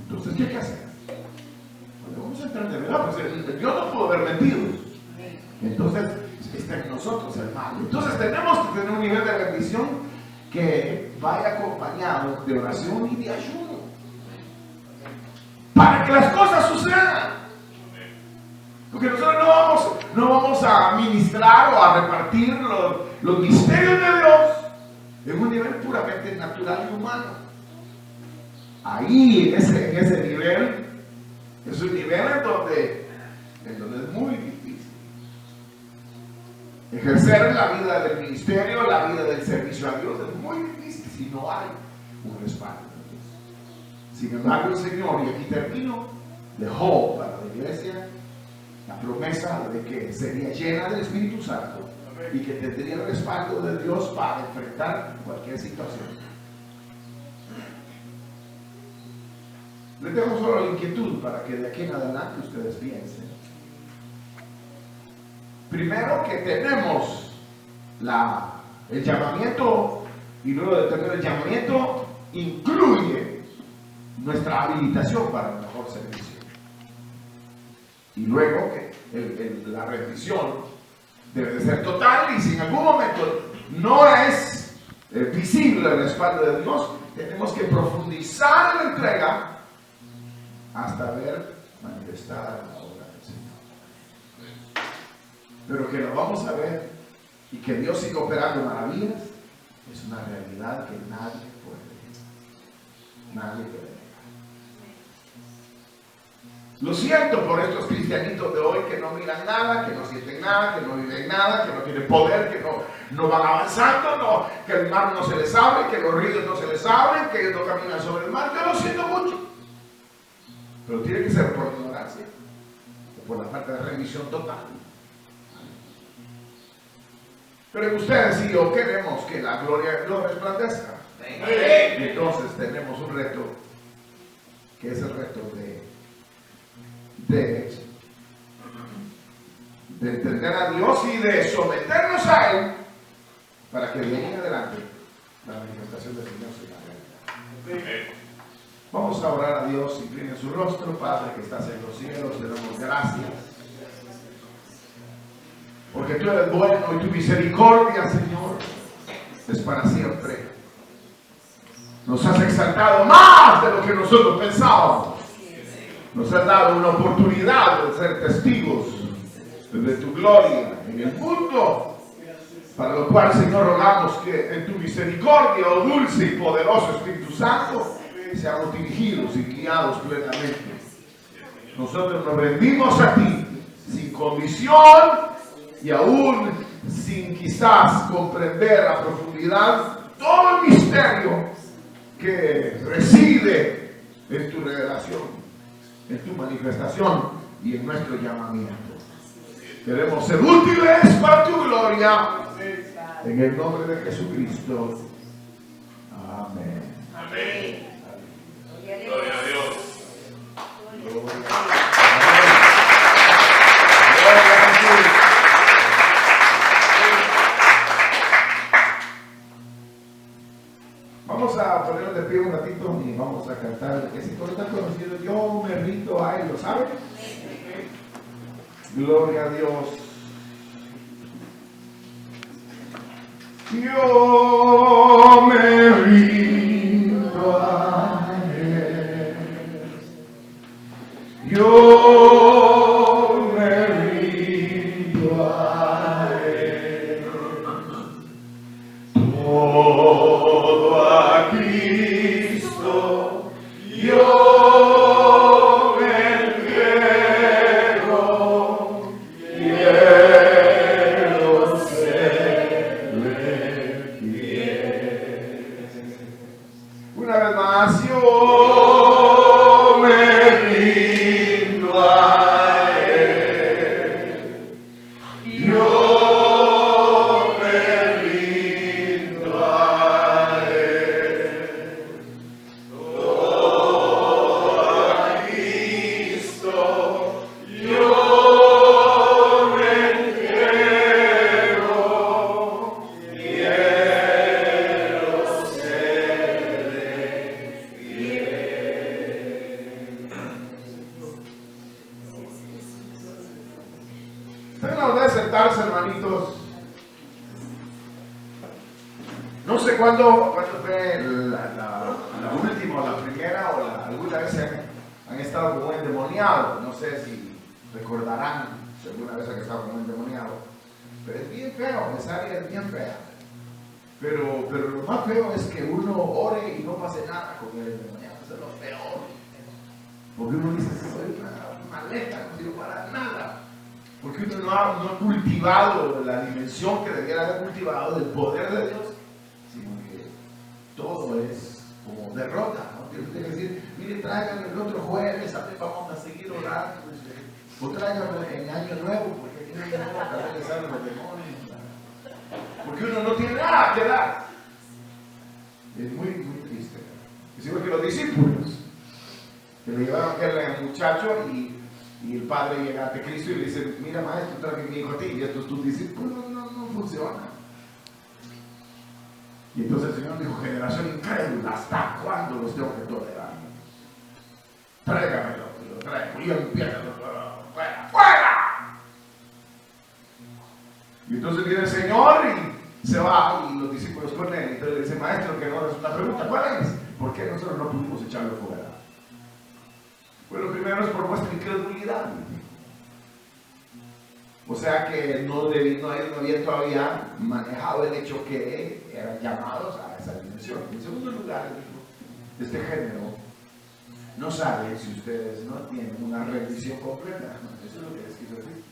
entonces, ¿qué hay que hacer? Bueno, vamos a entrar de verdad, pues Dios no pudo haber mentido. Entonces, está en nosotros el mal. Entonces, tenemos que tener un nivel de rendición que vaya acompañado de oración y de ayuno, para que las cosas sucedan. Porque nosotros no vamos a ministrar o a repartir los misterios de Dios en un nivel puramente natural y humano. Ahí, en ese nivel, es un nivel en donde es muy difícil ejercer la vida del ministerio, la vida del servicio a Dios. Es muy difícil si no hay un respaldo de Dios. Sin embargo, el Señor, y aquí termino, dejó para la iglesia la promesa de que sería llena del Espíritu Santo y que tendría el respaldo de Dios para enfrentar cualquier situación. Les dejo solo la inquietud para que de aquí en adelante ustedes piensen. Primero, que tenemos el llamamiento, y luego de tener el llamamiento incluye nuestra habilitación para el mejor servicio. Y luego que la rendición debe de ser total, y si en algún momento no es visible el respaldo de Dios, tenemos que profundizar en la entrega hasta ver manifestada la obra del Señor. Pero que lo vamos a ver y que Dios siga operando maravillas es una realidad que nadie puede negar. Lo siento por estos cristianitos de hoy que no miran nada, que no sienten nada, que no viven nada, que no tienen poder, que no van avanzando, no, que el mar no se les abre, que los ríos no se les abren, que ellos no caminan sobre el mar. Yo lo siento mucho. Pero tiene que ser por ignorancia, o por la falta de revisión total. Pero ustedes y yo queremos que la gloria de Dios resplandezca. Entonces tenemos un reto, que es el reto de entender a Dios y de someternos a Él, para que de ahí en adelante la manifestación del Señor sea realidad. Vamos a orar a Dios, inclinen su rostro. Padre que estás en los cielos, te damos gracias, porque tú eres bueno y tu misericordia, Señor, es para siempre. Nos has exaltado más de lo que nosotros pensábamos. Nos has dado una oportunidad de ser testigos de tu gloria en el mundo, para lo cual, Señor, rogamos que en tu misericordia, oh dulce y poderoso Espíritu Santo, seamos dirigidos y guiados plenamente. Nosotros nos rendimos a ti sin condición y aún sin quizás comprender a profundidad todo el misterio que reside en tu revelación, en tu manifestación y en nuestro llamamiento. Queremos ser útiles para tu gloria, en el nombre de Jesucristo. Amén. Amén. Gloria a Dios. Gloria a Dios. Vamos a ponernos de pie un ratito y vamos a cantar ese coro tan conocido, Yo me rindo a Él, ¿lo saben? Gloria a Dios. Yo me rindo a Él. Yo me rindo a Él. Todo a Cristo yo. ¿Cuándo fue la última o la primera o alguna vez han estado como endemoniados? No sé si recordarán si alguna vez han estado como endemoniados. Pero es bien feo, esa área es bien fea. Pero lo más feo es que uno ore y no pase nada con el endemoniado. Eso es lo peor. Porque uno dice, soy una maleta, no sirvo para nada. Porque uno no ha cultivado la dimensión que debiera haber cultivado del poder de Dios. Sino que todo es como derrota, ¿no? Tienes que decir, mire, tráiganme el otro jueves, vamos a seguir orando, o tráiganme en Año Nuevo, porque en Año Nuevo tal vez salen los demonios, porque uno no tiene nada que dar. Es muy, muy triste. Decimos que los discípulos, que le llevaron aquel muchacho y el padre llega ante Cristo y le dice, mira maestro, tráeme mi hijo a ti, y estos tus discípulos no funciona. Y entonces el Señor dijo, generación incrédula, ¿hasta cuándo los tengo que tolerar? Tráigamelo, lo traigo, y empieza, fuera, fuera. Y entonces viene el Señor y se va, y los discípulos con él, y entonces le dice, maestro, que no es una pregunta, ¿cuál es? ¿Por qué nosotros no pudimos echarlo fuera? Bueno, primero es por nuestra incredulidad. O sea que no había todavía manejado el hecho que eran llamados a esa dimensión. En segundo lugar, este género no sabe si ustedes no tienen una rendición completa. Eso es lo que les quiero decir.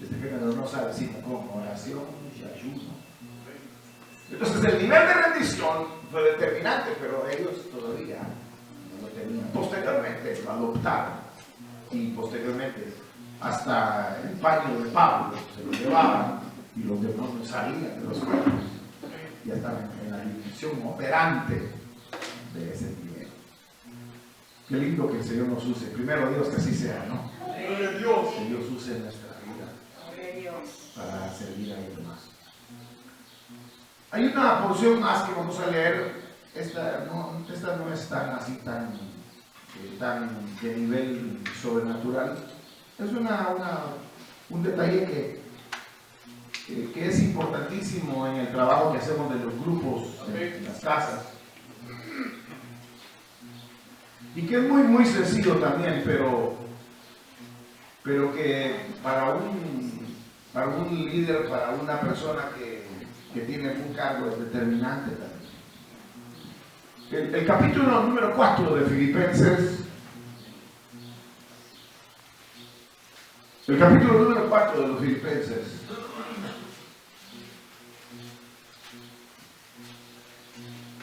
Este género no sabe sino con oración y ayuno. Entonces el nivel de rendición fue determinante, pero ellos todavía no lo tenían. Posteriormente lo adoptaron y posteriormente hasta el paño de Pablo se lo llevaban y los demonios salían de los cuerpos. Ya estaban en la dimensión operante de ese nivel. Qué lindo que el Señor nos use. Primero Dios, que así sea, ¿no? Que Dios use nuestra vida para servir a los demás. Hay una porción más que vamos a leer. Esta no es tan así, tan de nivel sobrenatural. Es un detalle que es importantísimo en el trabajo que hacemos de los grupos en las casas. Y que es muy, muy sencillo también, pero que para un líder, para una persona que tiene un cargo es determinante también. El capítulo número 4 de Filipenses, el capítulo número 4 de los Filipenses,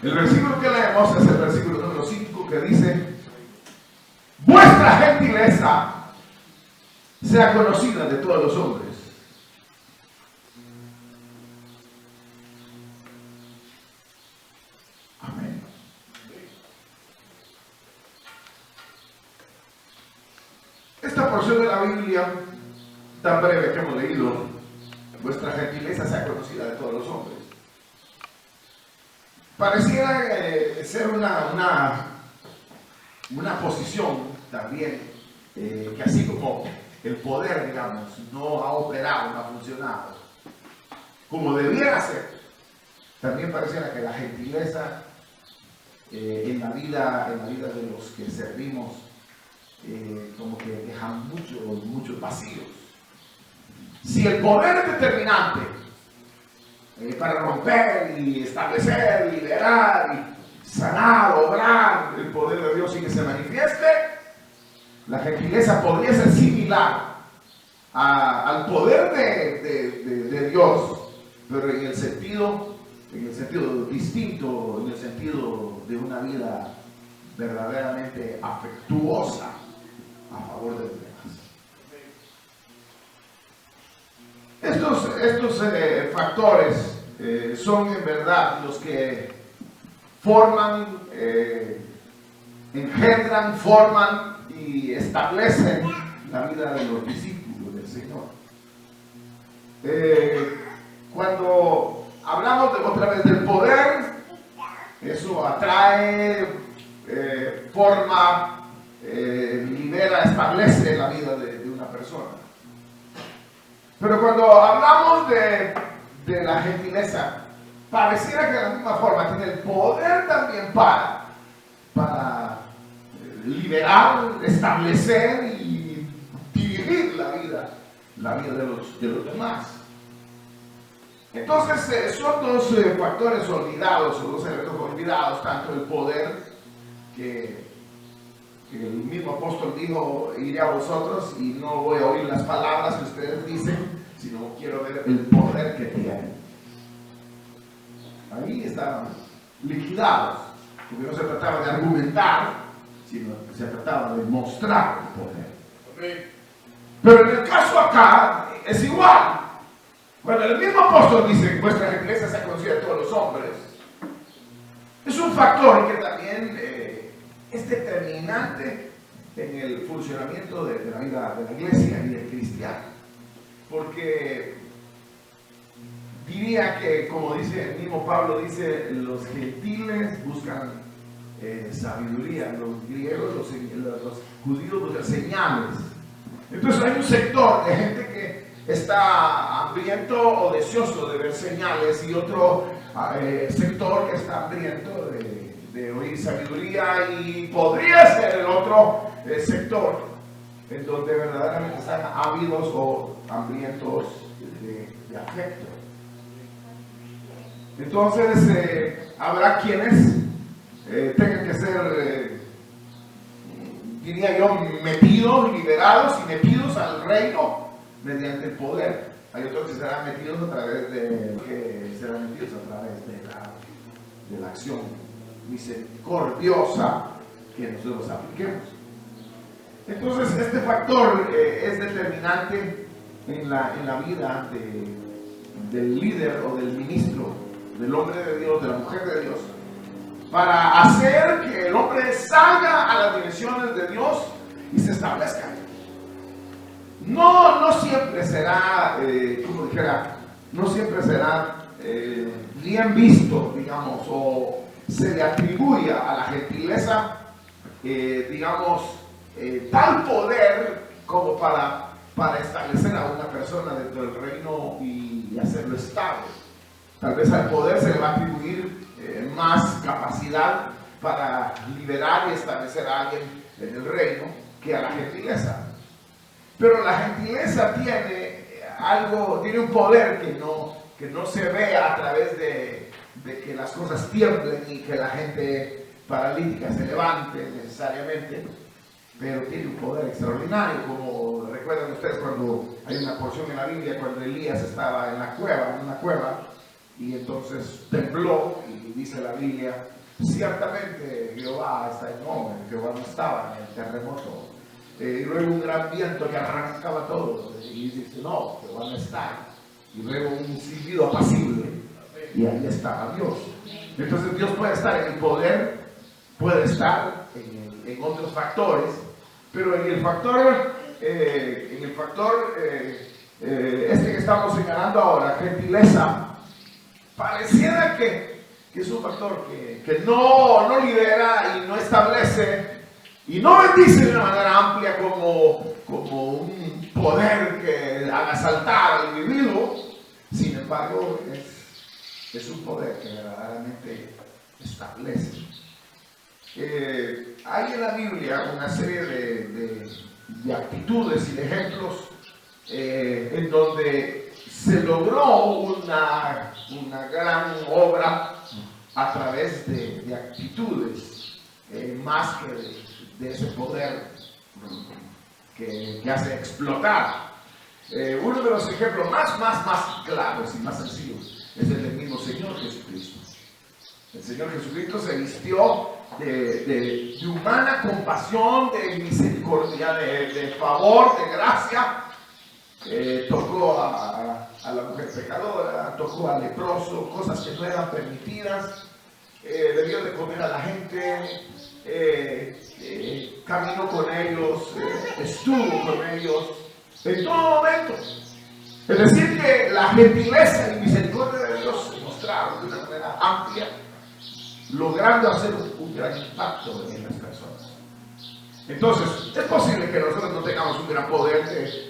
el versículo que leemos es el versículo número 5, que dice: vuestra gentileza sea conocida de todos los hombres. Amén. Esta porción de la Biblia tan breve que hemos leído, vuestra gentileza sea conocida de todos los hombres, pareciera ser una posición también que así como el poder, digamos, no ha operado, no ha funcionado como debiera ser, también pareciera que la gentileza en la vida de los que servimos como que deja muchos vacíos. Si el poder es determinante para romper y establecer, liberar, y sanar, obrar, el poder de Dios y que se manifieste, la gentileza podría ser similar al poder de Dios, pero en el sentido distinto, en el sentido de una vida verdaderamente afectuosa a favor de los demás. Estos factores son en verdad los que forman, engendran, forman y establecen la vida de los discípulos del Señor. Cuando hablamos otra vez del poder, eso atrae, forma, libera, establece la vida de una persona. Pero cuando hablamos de la gentileza, pareciera que de la misma forma tiene el poder también para liberar, establecer y dirigir la vida de los demás. Entonces son dos factores olvidados, o dos elementos olvidados, tanto el poder que el mismo apóstol dijo: iré a vosotros y no voy a oír las palabras que ustedes dicen, sino quiero ver el poder que tienen. Ahí estaban liquidados, porque no se trataba de argumentar, sino que se trataba de mostrar el poder. Pero en el caso acá es igual. Cuando el mismo apóstol dice: vuestra gentileza sea conocida de todos los hombres, es un factor que también es determinante en el funcionamiento de la vida de la iglesia y del cristiano. Porque diría que, como dice el mismo Pablo, dice: los gentiles buscan sabiduría, los griegos, los judíos buscan señales. Entonces hay un sector de gente que está hambriento o deseoso de ver señales, y otro sector que está hambriento de oír sabiduría, y podría ser el otro sector en donde verdaderamente están ávidos o hambrientos de afecto. Entonces habrá quienes tengan que ser, diría yo, metidos, liberados y metidos al reino mediante el poder. Hay otros que serán metidos a través de la acción misericordiosa que nosotros apliquemos. Entonces este factor es determinante en la vida del líder o del ministro, del hombre de Dios, de la mujer de Dios, para hacer que el hombre salga a las dimensiones de Dios y se establezca. No siempre será, como dijera, no siempre será bien visto, digamos, o se le atribuye a la gentileza, digamos, tal poder como para establecer a una persona dentro del reino y hacerlo estable. Tal vez al poder se le va a atribuir más capacidad para liberar y establecer a alguien en el reino que a la gentileza. Pero la gentileza tiene un poder que no se ve a través de que las cosas tiemblen y que la gente paralítica se levante necesariamente, pero tiene un poder extraordinario. Como recuerdan ustedes cuando hay una porción en la Biblia cuando Elías estaba en una cueva, y entonces tembló, y dice la Biblia, ciertamente Jehová está en Jehová no estaba en el terremoto. Y luego un gran viento que arrancaba todo, y dice, no, Jehová no está. Y luego un silbido apacible, y ahí estaba Dios. Entonces Dios puede estar en el poder, puede estar en otros factores, pero en el factor este que estamos señalando ahora, gentileza, pareciera que es un factor que no lidera y no establece y no bendice de una manera amplia como un poder que haga saltar al individuo. Sin embargo, es un poder que verdaderamente establece. Hay en la Biblia una serie de actitudes y de ejemplos en donde se logró una gran obra a través de actitudes, más que de ese poder que hace explotar. Uno de los ejemplos más claros y más sencillos es el del mismo Señor Jesucristo. El Señor Jesucristo se vistió de humana compasión, de misericordia, de favor, de gracia. Tocó a la mujer pecadora, tocó al leproso, cosas que no eran permitidas, le dio de comer a la gente, caminó con ellos, estuvo con ellos en todo momento. Es decir, que la gentileza y misericordia de Dios se mostraron de una manera amplia, logrando hacer un gran impacto en las personas. Entonces, es posible que nosotros no tengamos un gran poder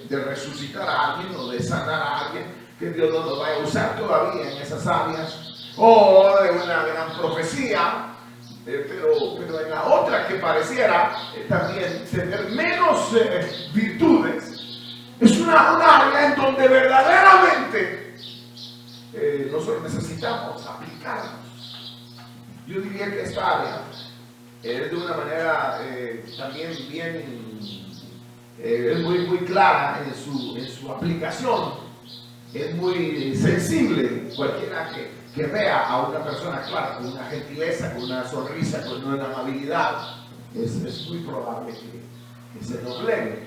de resucitar a alguien o de sanar a alguien, que Dios no nos vaya a usar todavía en esas áreas, o de una gran profecía, pero en la otra que pareciera también tener menos virtudes, es una área en donde verdaderamente nosotros necesitamos aplicarnos. Yo diría que esta área es de una manera también bien, es muy clara en su aplicación, es muy sensible. Cualquiera que vea a una persona actuar con una gentileza, con una sonrisa, con una amabilidad, es muy probable que se doblegue.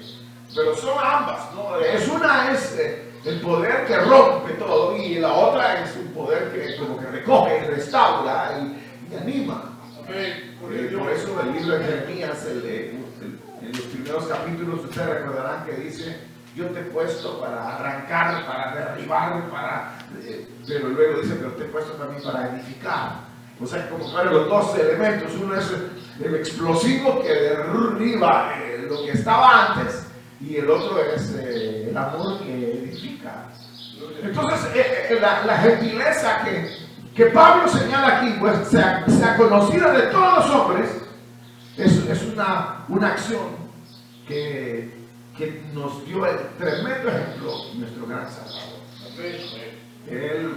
Pero son ambas, ¿no? Una es el poder que rompe todo, y la otra es un poder que como que recoge y restaura y anima. Por eso el libro de Jeremías, en los primeros capítulos, ustedes recordarán que dice: yo te he puesto para arrancar, para derribar, pero luego dice: pero te he puesto también para edificar. O sea, como fueron los dos elementos. Uno es el explosivo que derriba lo que estaba antes, y el otro es el amor que edifica. Entonces, la gentileza que Pablo señala aquí, pues sea conocida de todos los hombres, es una acción que nos dio el tremendo ejemplo nuestro gran Salvador. Él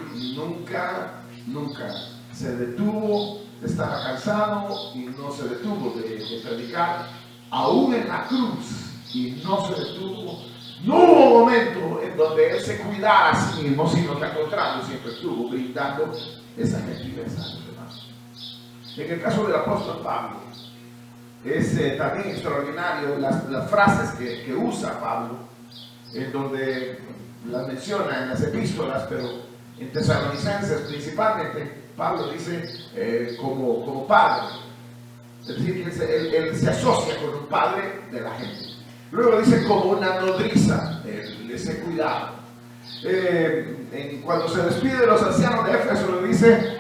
nunca se detuvo, estaba cansado y no se detuvo de predicar, aún en la cruz, y no se detuvo No hubo momento en donde él se cuidara a sí mismo, sino que al contrario siempre estuvo brindando esa gentileza a los demás. En el caso del apóstol Pablo, es también extraordinario las frases que usa Pablo, en donde las menciona en las epístolas, pero en Tesalonicenses principalmente, Pablo dice como padre. Es decir, que él se asocia con un padre de la gente. Luego dice como una nodriza, ese cuidado. Cuando se despide de los ancianos de Éfeso, le dice,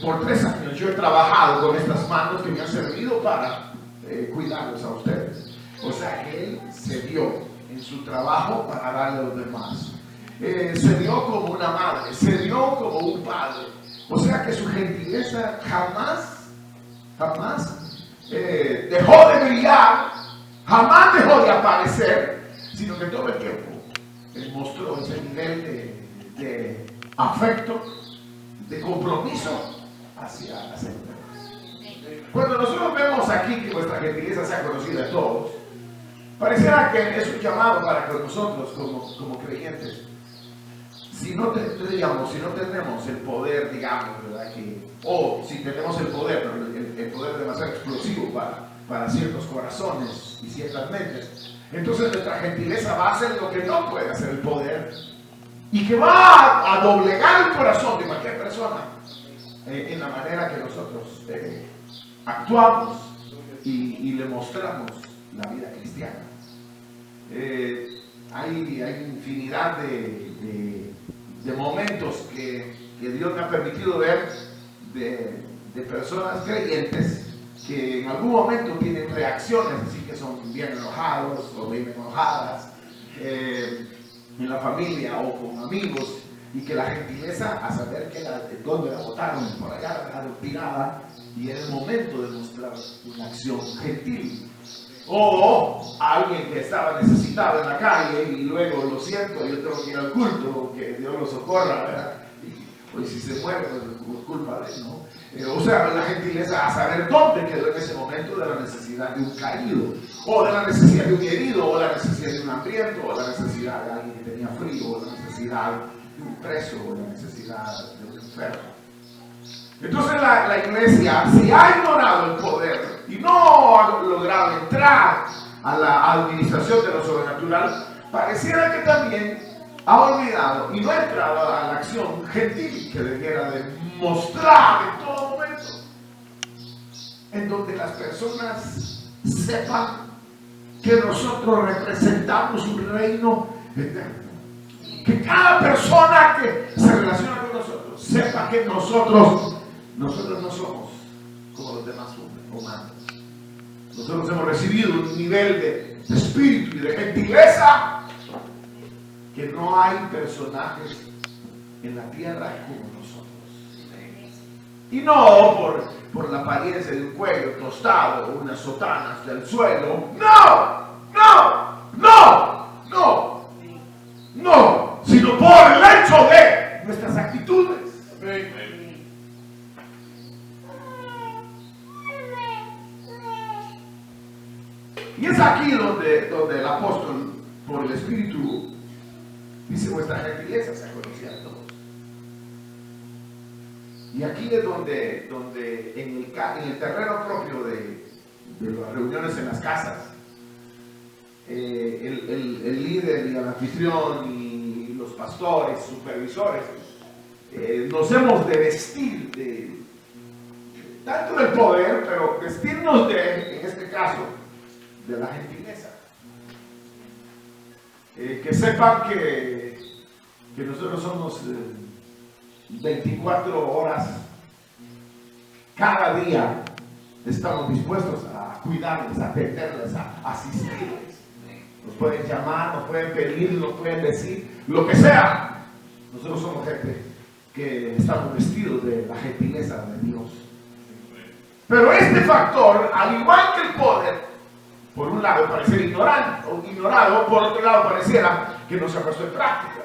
por 3 años yo he trabajado con estas manos que me han servido para cuidarlos a ustedes. O sea que él se dio en su trabajo para darle a los demás. Se dio como una madre, se dio como un padre. O sea que su gentileza jamás dejó de brillar, jamás dejó de aparecer, sino que todo el tiempo él mostró ese nivel de afecto, de compromiso hacia las demás. Cuando nosotros vemos aquí que nuestra gentileza sea conocida de todos, pareciera que es un llamado para que nosotros como creyentes, si no tenemos el poder, digamos, ¿verdad? O si tenemos el poder, pero el poder es demasiado explosivo para ciertos corazones y ciertas mentes, entonces nuestra gentileza va a hacer lo que no puede hacer el poder y que va a doblegar el corazón de cualquier persona en la manera que nosotros actuamos y le mostramos la vida cristiana. Hay infinidad de momentos que Dios me ha permitido ver de personas creyentes que en algún momento tienen reacciones, así que son bien enojados o bien enojadas en la familia o con amigos, y que la gentileza, a saber que donde la botaron, por allá la dejaron tirada, y era el momento de mostrar una acción gentil. O alguien que estaba necesitado en la calle y luego, lo siento, yo tengo que ir al culto, que Dios lo socorra, ¿verdad? Y pues si se muere, pues es culpa de él, ¿no? O sea, la gentileza a saber dónde quedó en ese momento de la necesidad de un caído, o de la necesidad de un herido, o la necesidad de un hambriento, o la necesidad de alguien que tenía frío, o la necesidad de un preso, o la necesidad de un enfermo. Entonces la iglesia, si ha ignorado el poder y no ha logrado entrar a la administración de lo sobrenatural, pareciera que también ha olvidado y no ha entrado a la acción gentil que debiera de mostrar en todo momento, en donde las personas sepan que nosotros representamos un reino eterno. Que cada persona que se relaciona con nosotros sepa que nosotros no somos como los demás humanos. Nosotros hemos recibido un nivel de espíritu y de gentileza que no hay personajes en la tierra como nosotros. Y no por la apariencia de un cuello tostado o unas sotanas del suelo. No, sino por el hecho de nuestras actitudes. Y es aquí donde el apóstol, por el Espíritu, dice: vuestra gentileza se conocida de todos. Y aquí es donde en el terreno propio de las reuniones en las casas, el líder y el anfitrión y los pastores, supervisores, nos hemos de vestir tanto del poder, pero vestirnos en este caso, de la gentileza. Que sepan que nosotros somos 24 horas cada día, estamos dispuestos a cuidarles, a atenderles, a asistirles. Nos pueden llamar, nos pueden pedir, nos pueden decir lo que sea. Nosotros somos gente que estamos vestidos de la gentileza de Dios. Pero este factor, al igual que el poder, por un lado pareciera ignorado, por otro lado pareciera que no se ha puesto en práctica.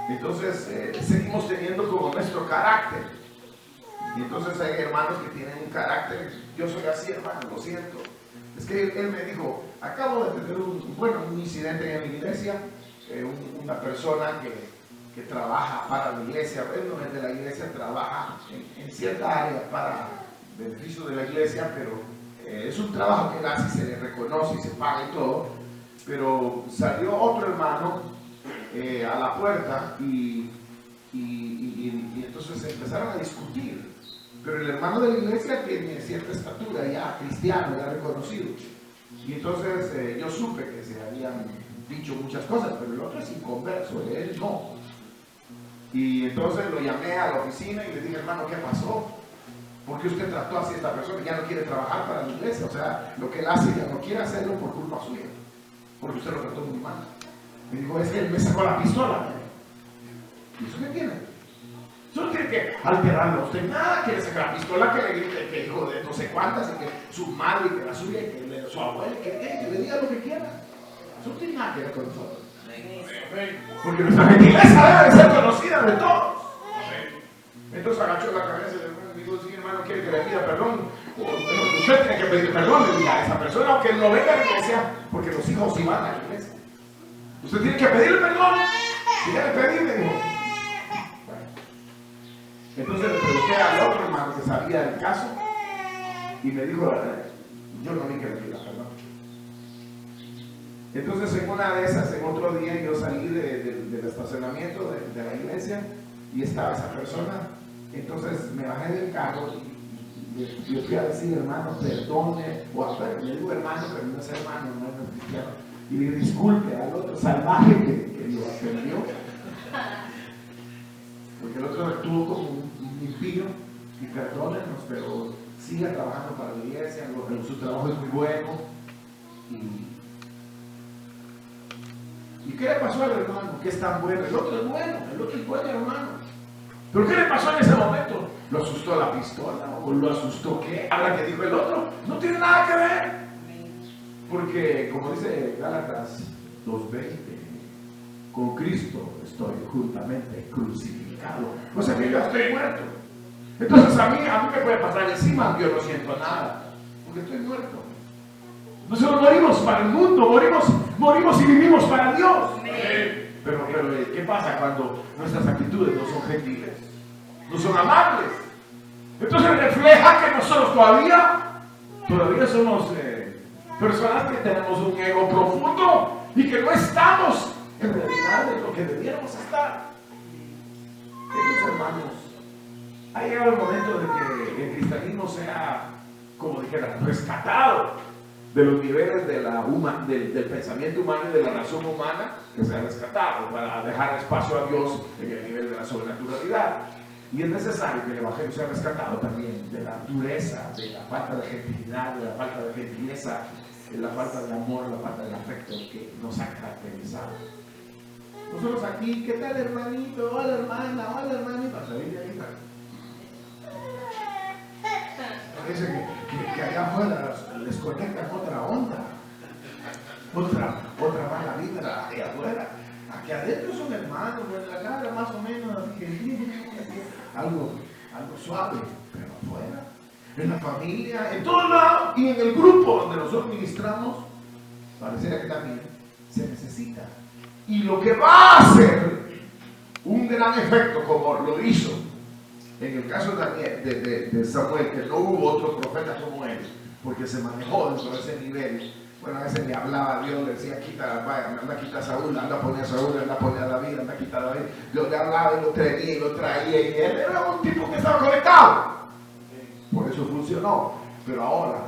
Entonces seguimos teniendo como nuestro carácter. Y entonces hay hermanos que tienen un carácter: yo soy así, hermano, lo siento. Es que él me dijo, acabo de tener un incidente en mi iglesia, una persona que trabaja para la iglesia, él no es de la iglesia, trabaja en cierta área para beneficio de la iglesia, pero es un trabajo que él hace y se le reconoce y se paga y todo, pero salió otro hermano a la puerta y entonces empezaron a discutir, pero el hermano de la iglesia tiene cierta estatura ya cristiano, ya reconocido, y entonces yo supe que se habían dicho muchas cosas, pero el otro es inconverso, él no. Y entonces lo llamé a la oficina y le dije, hermano, ¿qué pasó? ¿Por qué usted trató así a esta persona? Ya no quiere trabajar para la iglesia, o sea, lo que él hace ya no quiere hacerlo por culpa suya, porque usted lo trató muy mal. Me dijo, es que él me sacó la pistola. ¿Y eso qué tiene? Solo tiene que alterarlo a usted, nada, quiere sacar la pistola, que le grite que hijo de no sé cuántas, y que su madre, y que la suya, y que su abuela, que le diga lo que quiera. Eso no tiene nada que ver con nosotros. Porque nuestra gentileza debe ser conocida de todos. Entonces agachó la cabeza y le dijo, sí, hermano, quiere que le pida perdón. Usted tiene que pedir perdón, le diga a esa persona, aunque no venga a la iglesia, porque los hijos sí van a la iglesia. Usted tiene que pedirle perdón. Si quiere pedirle, dijo. Bueno. Entonces le pregunté al otro hermano que sabía del caso y me dijo, yo no vi que le pida perdón. Entonces en una de esas, en otro día, yo salí del estacionamiento de la iglesia y estaba esa persona. Entonces me bajé del carro y le fui a decir, hermano, perdone, le digo hermano, pero no es hermano, no es cristiano, y le disculpe al otro salvaje que lo atendió, porque el otro estuvo como un impío, y perdónenos, pero siga trabajando para la iglesia, su trabajo es muy bueno. ¿Y qué le pasó al hermano? Que es tan bueno. El otro es bueno, hermano. ¿Pero qué le pasó en ese momento? ¿Lo asustó la pistola? ¿O lo asustó qué? Ahora que dijo el otro, no tiene nada que ver. Porque, como dice Gálatas 2:20, con Cristo estoy juntamente crucificado. O sea que yo estoy muerto. Entonces a mí me puede pasar encima, yo no siento nada, porque estoy muerto. Nosotros morimos para el mundo, morimos y vivimos para Dios. Pero ¿qué pasa cuando nuestras actitudes no son gentiles? No son amables. Entonces refleja que nosotros todavía somos personas que tenemos un ego profundo y que no estamos en realidad en lo que debiéramos estar. Queridos hermanos, ha llegado el momento de que el cristianismo sea, como dijera, rescatado de los niveles del pensamiento humano y de la razón humana, que sea rescatado para dejar espacio a Dios en el nivel de la sobrenaturalidad. Y es necesario que el Evangelio sea rescatado también de la dureza, de la falta de gentilidad, de la falta de gentileza, de la falta de amor, la falta de afecto que nos ha caracterizado. Nosotros aquí, ¿qué tal hermanito? Hola hermana, hola hermanito. Parece que allá afuera les conectan otra onda, otra mala vibra allá afuera. Aquí adentro son hermanos, en la cara más o menos, algo suave, pero afuera, en la familia, en todos lados y en el grupo donde nosotros ministramos, pareciera que también se necesita. Y lo que va a hacer un gran efecto, como lo hizo en el caso de Samuel, que no hubo otro profeta como él, porque se manejó dentro de ese nivel. Bueno, a veces le hablaba a Dios, le decía, anda a quitar a Saúl, anda a poner a Saúl, anda a poner a David, anda a quitar a David. Dios le hablaba y lo traía, y él era un tipo que estaba conectado. Por eso funcionó. Pero ahora,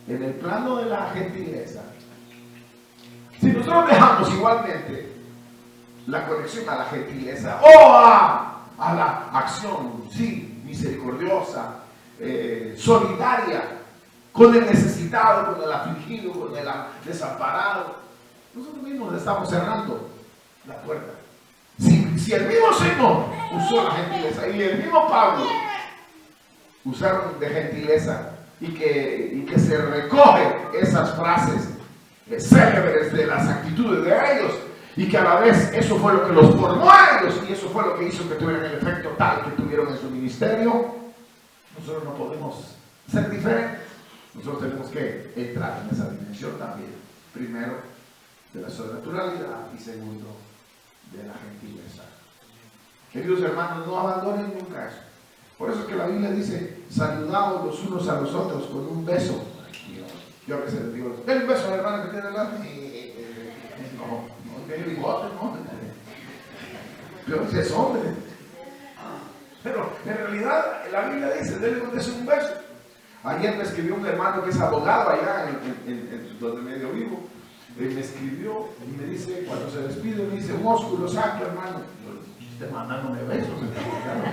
en el plano de la gentileza, si nosotros dejamos igualmente la conexión a la gentileza o a la acción, sí, misericordiosa, solidaria, con el necesitado, con el afligido, con el desamparado, nosotros mismos le estamos cerrando la puerta. Si el mismo Señor usó la gentileza y el mismo Pablo usaron de gentileza y que se recogen esas frases célebres de las actitudes de ellos, y que a la vez eso fue lo que los formó a ellos y eso fue lo que hizo que tuvieran el efecto tal que tuvieron en su ministerio, nosotros no podemos ser diferentes. Nosotros nosotros tenemos que entrar en esa dimensión también. Primero, de la sobrenaturalidad y segundo, de la gentileza. Queridos hermanos, no abandonen nunca eso. Por eso es que la Biblia dice, saludaos los unos a los otros con un beso. Yo a veces les digo, den un beso a la hermana que tiene al lado. No tiene bigote, no. Pero si es hombre. Pero en realidad la Biblia dice, denle un beso. Ayer me escribió un hermano que es abogado allá en donde medio vivo. Me escribió y me dice, cuando se despide, me dice, músculo santo, hermano. Yo, usted mandándome besos, me está mandando.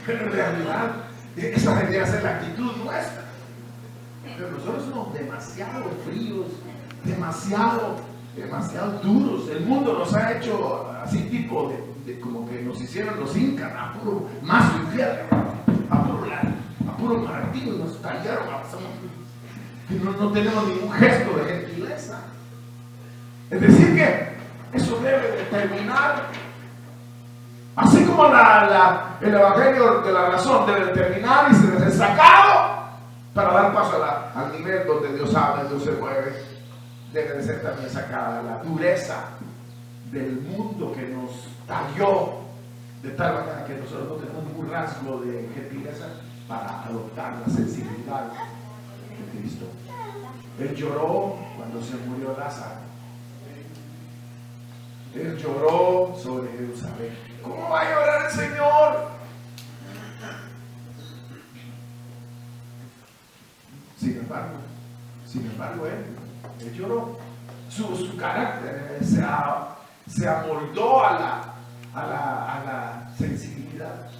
Pero en realidad, esa debería ser la actitud nuestra. Pero nosotros somos demasiado fríos, demasiado duros. El mundo nos ha hecho así tipo de como que nos hicieron los incas, a puro mazo y piedra, a puro martillo, y nos tallaron, no tenemos ningún gesto de gentileza. Es decir que eso debe de terminar, así como el evangelio de la razón debe de terminar y ser desacado para dar paso al nivel donde Dios habla, Dios se mueve. Debe de ser también sacada la dureza del mundo que nos talló de tal manera que nosotros no tenemos ningún rasgo de gentileza para adoptar la sensibilidad de Cristo. Él lloró cuando se murió Lázaro. Él lloró sobre Jerusalén. ¿Cómo va a llorar el Señor? Sin embargo, él lloró. Su carácter se amoldó a la sensibilidad.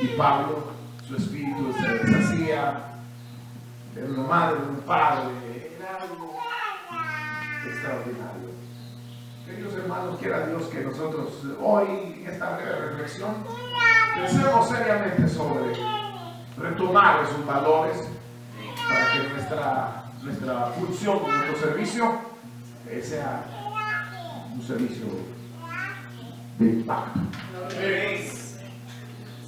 Y Pablo, su espíritu se deshacía. Era una madre, un padre. Era algo extraordinario. Queridos hermanos, quiera Dios que nosotros hoy, en esta breve reflexión, pensemos seriamente sobre retomar esos valores para que nuestra función, nuestro servicio sea un servicio de impacto.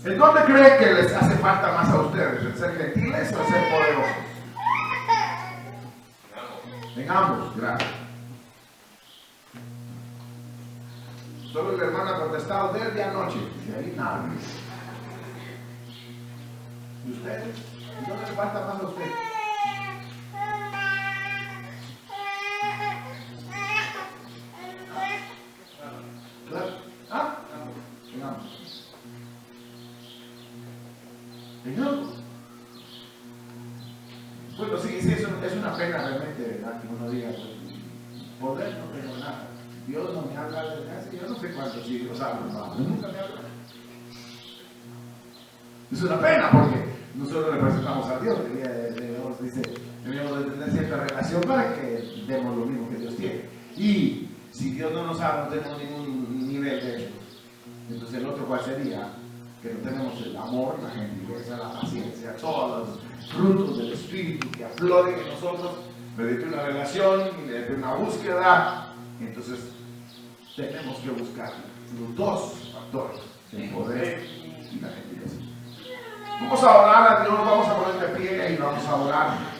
¿En dónde creen que les hace falta más a ustedes? ¿En ser gentiles o en ser poderosos? En ambos, gracias. Solo el hermano ha contestado desde anoche. Y ahí nada. ¿Y ustedes? ¿En dónde les falta más a ustedes? ¿Claro? ¿Ah? En ambos. En ambos. Bueno, sí, eso es una pena realmente, ¿verdad? Que uno diga, poder no tengo nada. Dios no me habla de nada. Yo no sé cuántos sí Dios habla, nunca me habla. Es una pena porque nosotros representamos a Dios. Dios dice, debemos de tener cierta relación para que demos lo mismo que Dios tiene. Y si Dios no nos habla, no tenemos ningún nivel de eso. Entonces el otro, ¿cuál sería? Que no tenemos el amor, la gentileza, la paciencia, todos los frutos del Espíritu que afloren en nosotros mediante una relación, mediante una búsqueda. Entonces tenemos que buscar los dos factores, el poder y la gentileza. Vamos a orar a Dios, vamos a poner de pie y vamos a orar.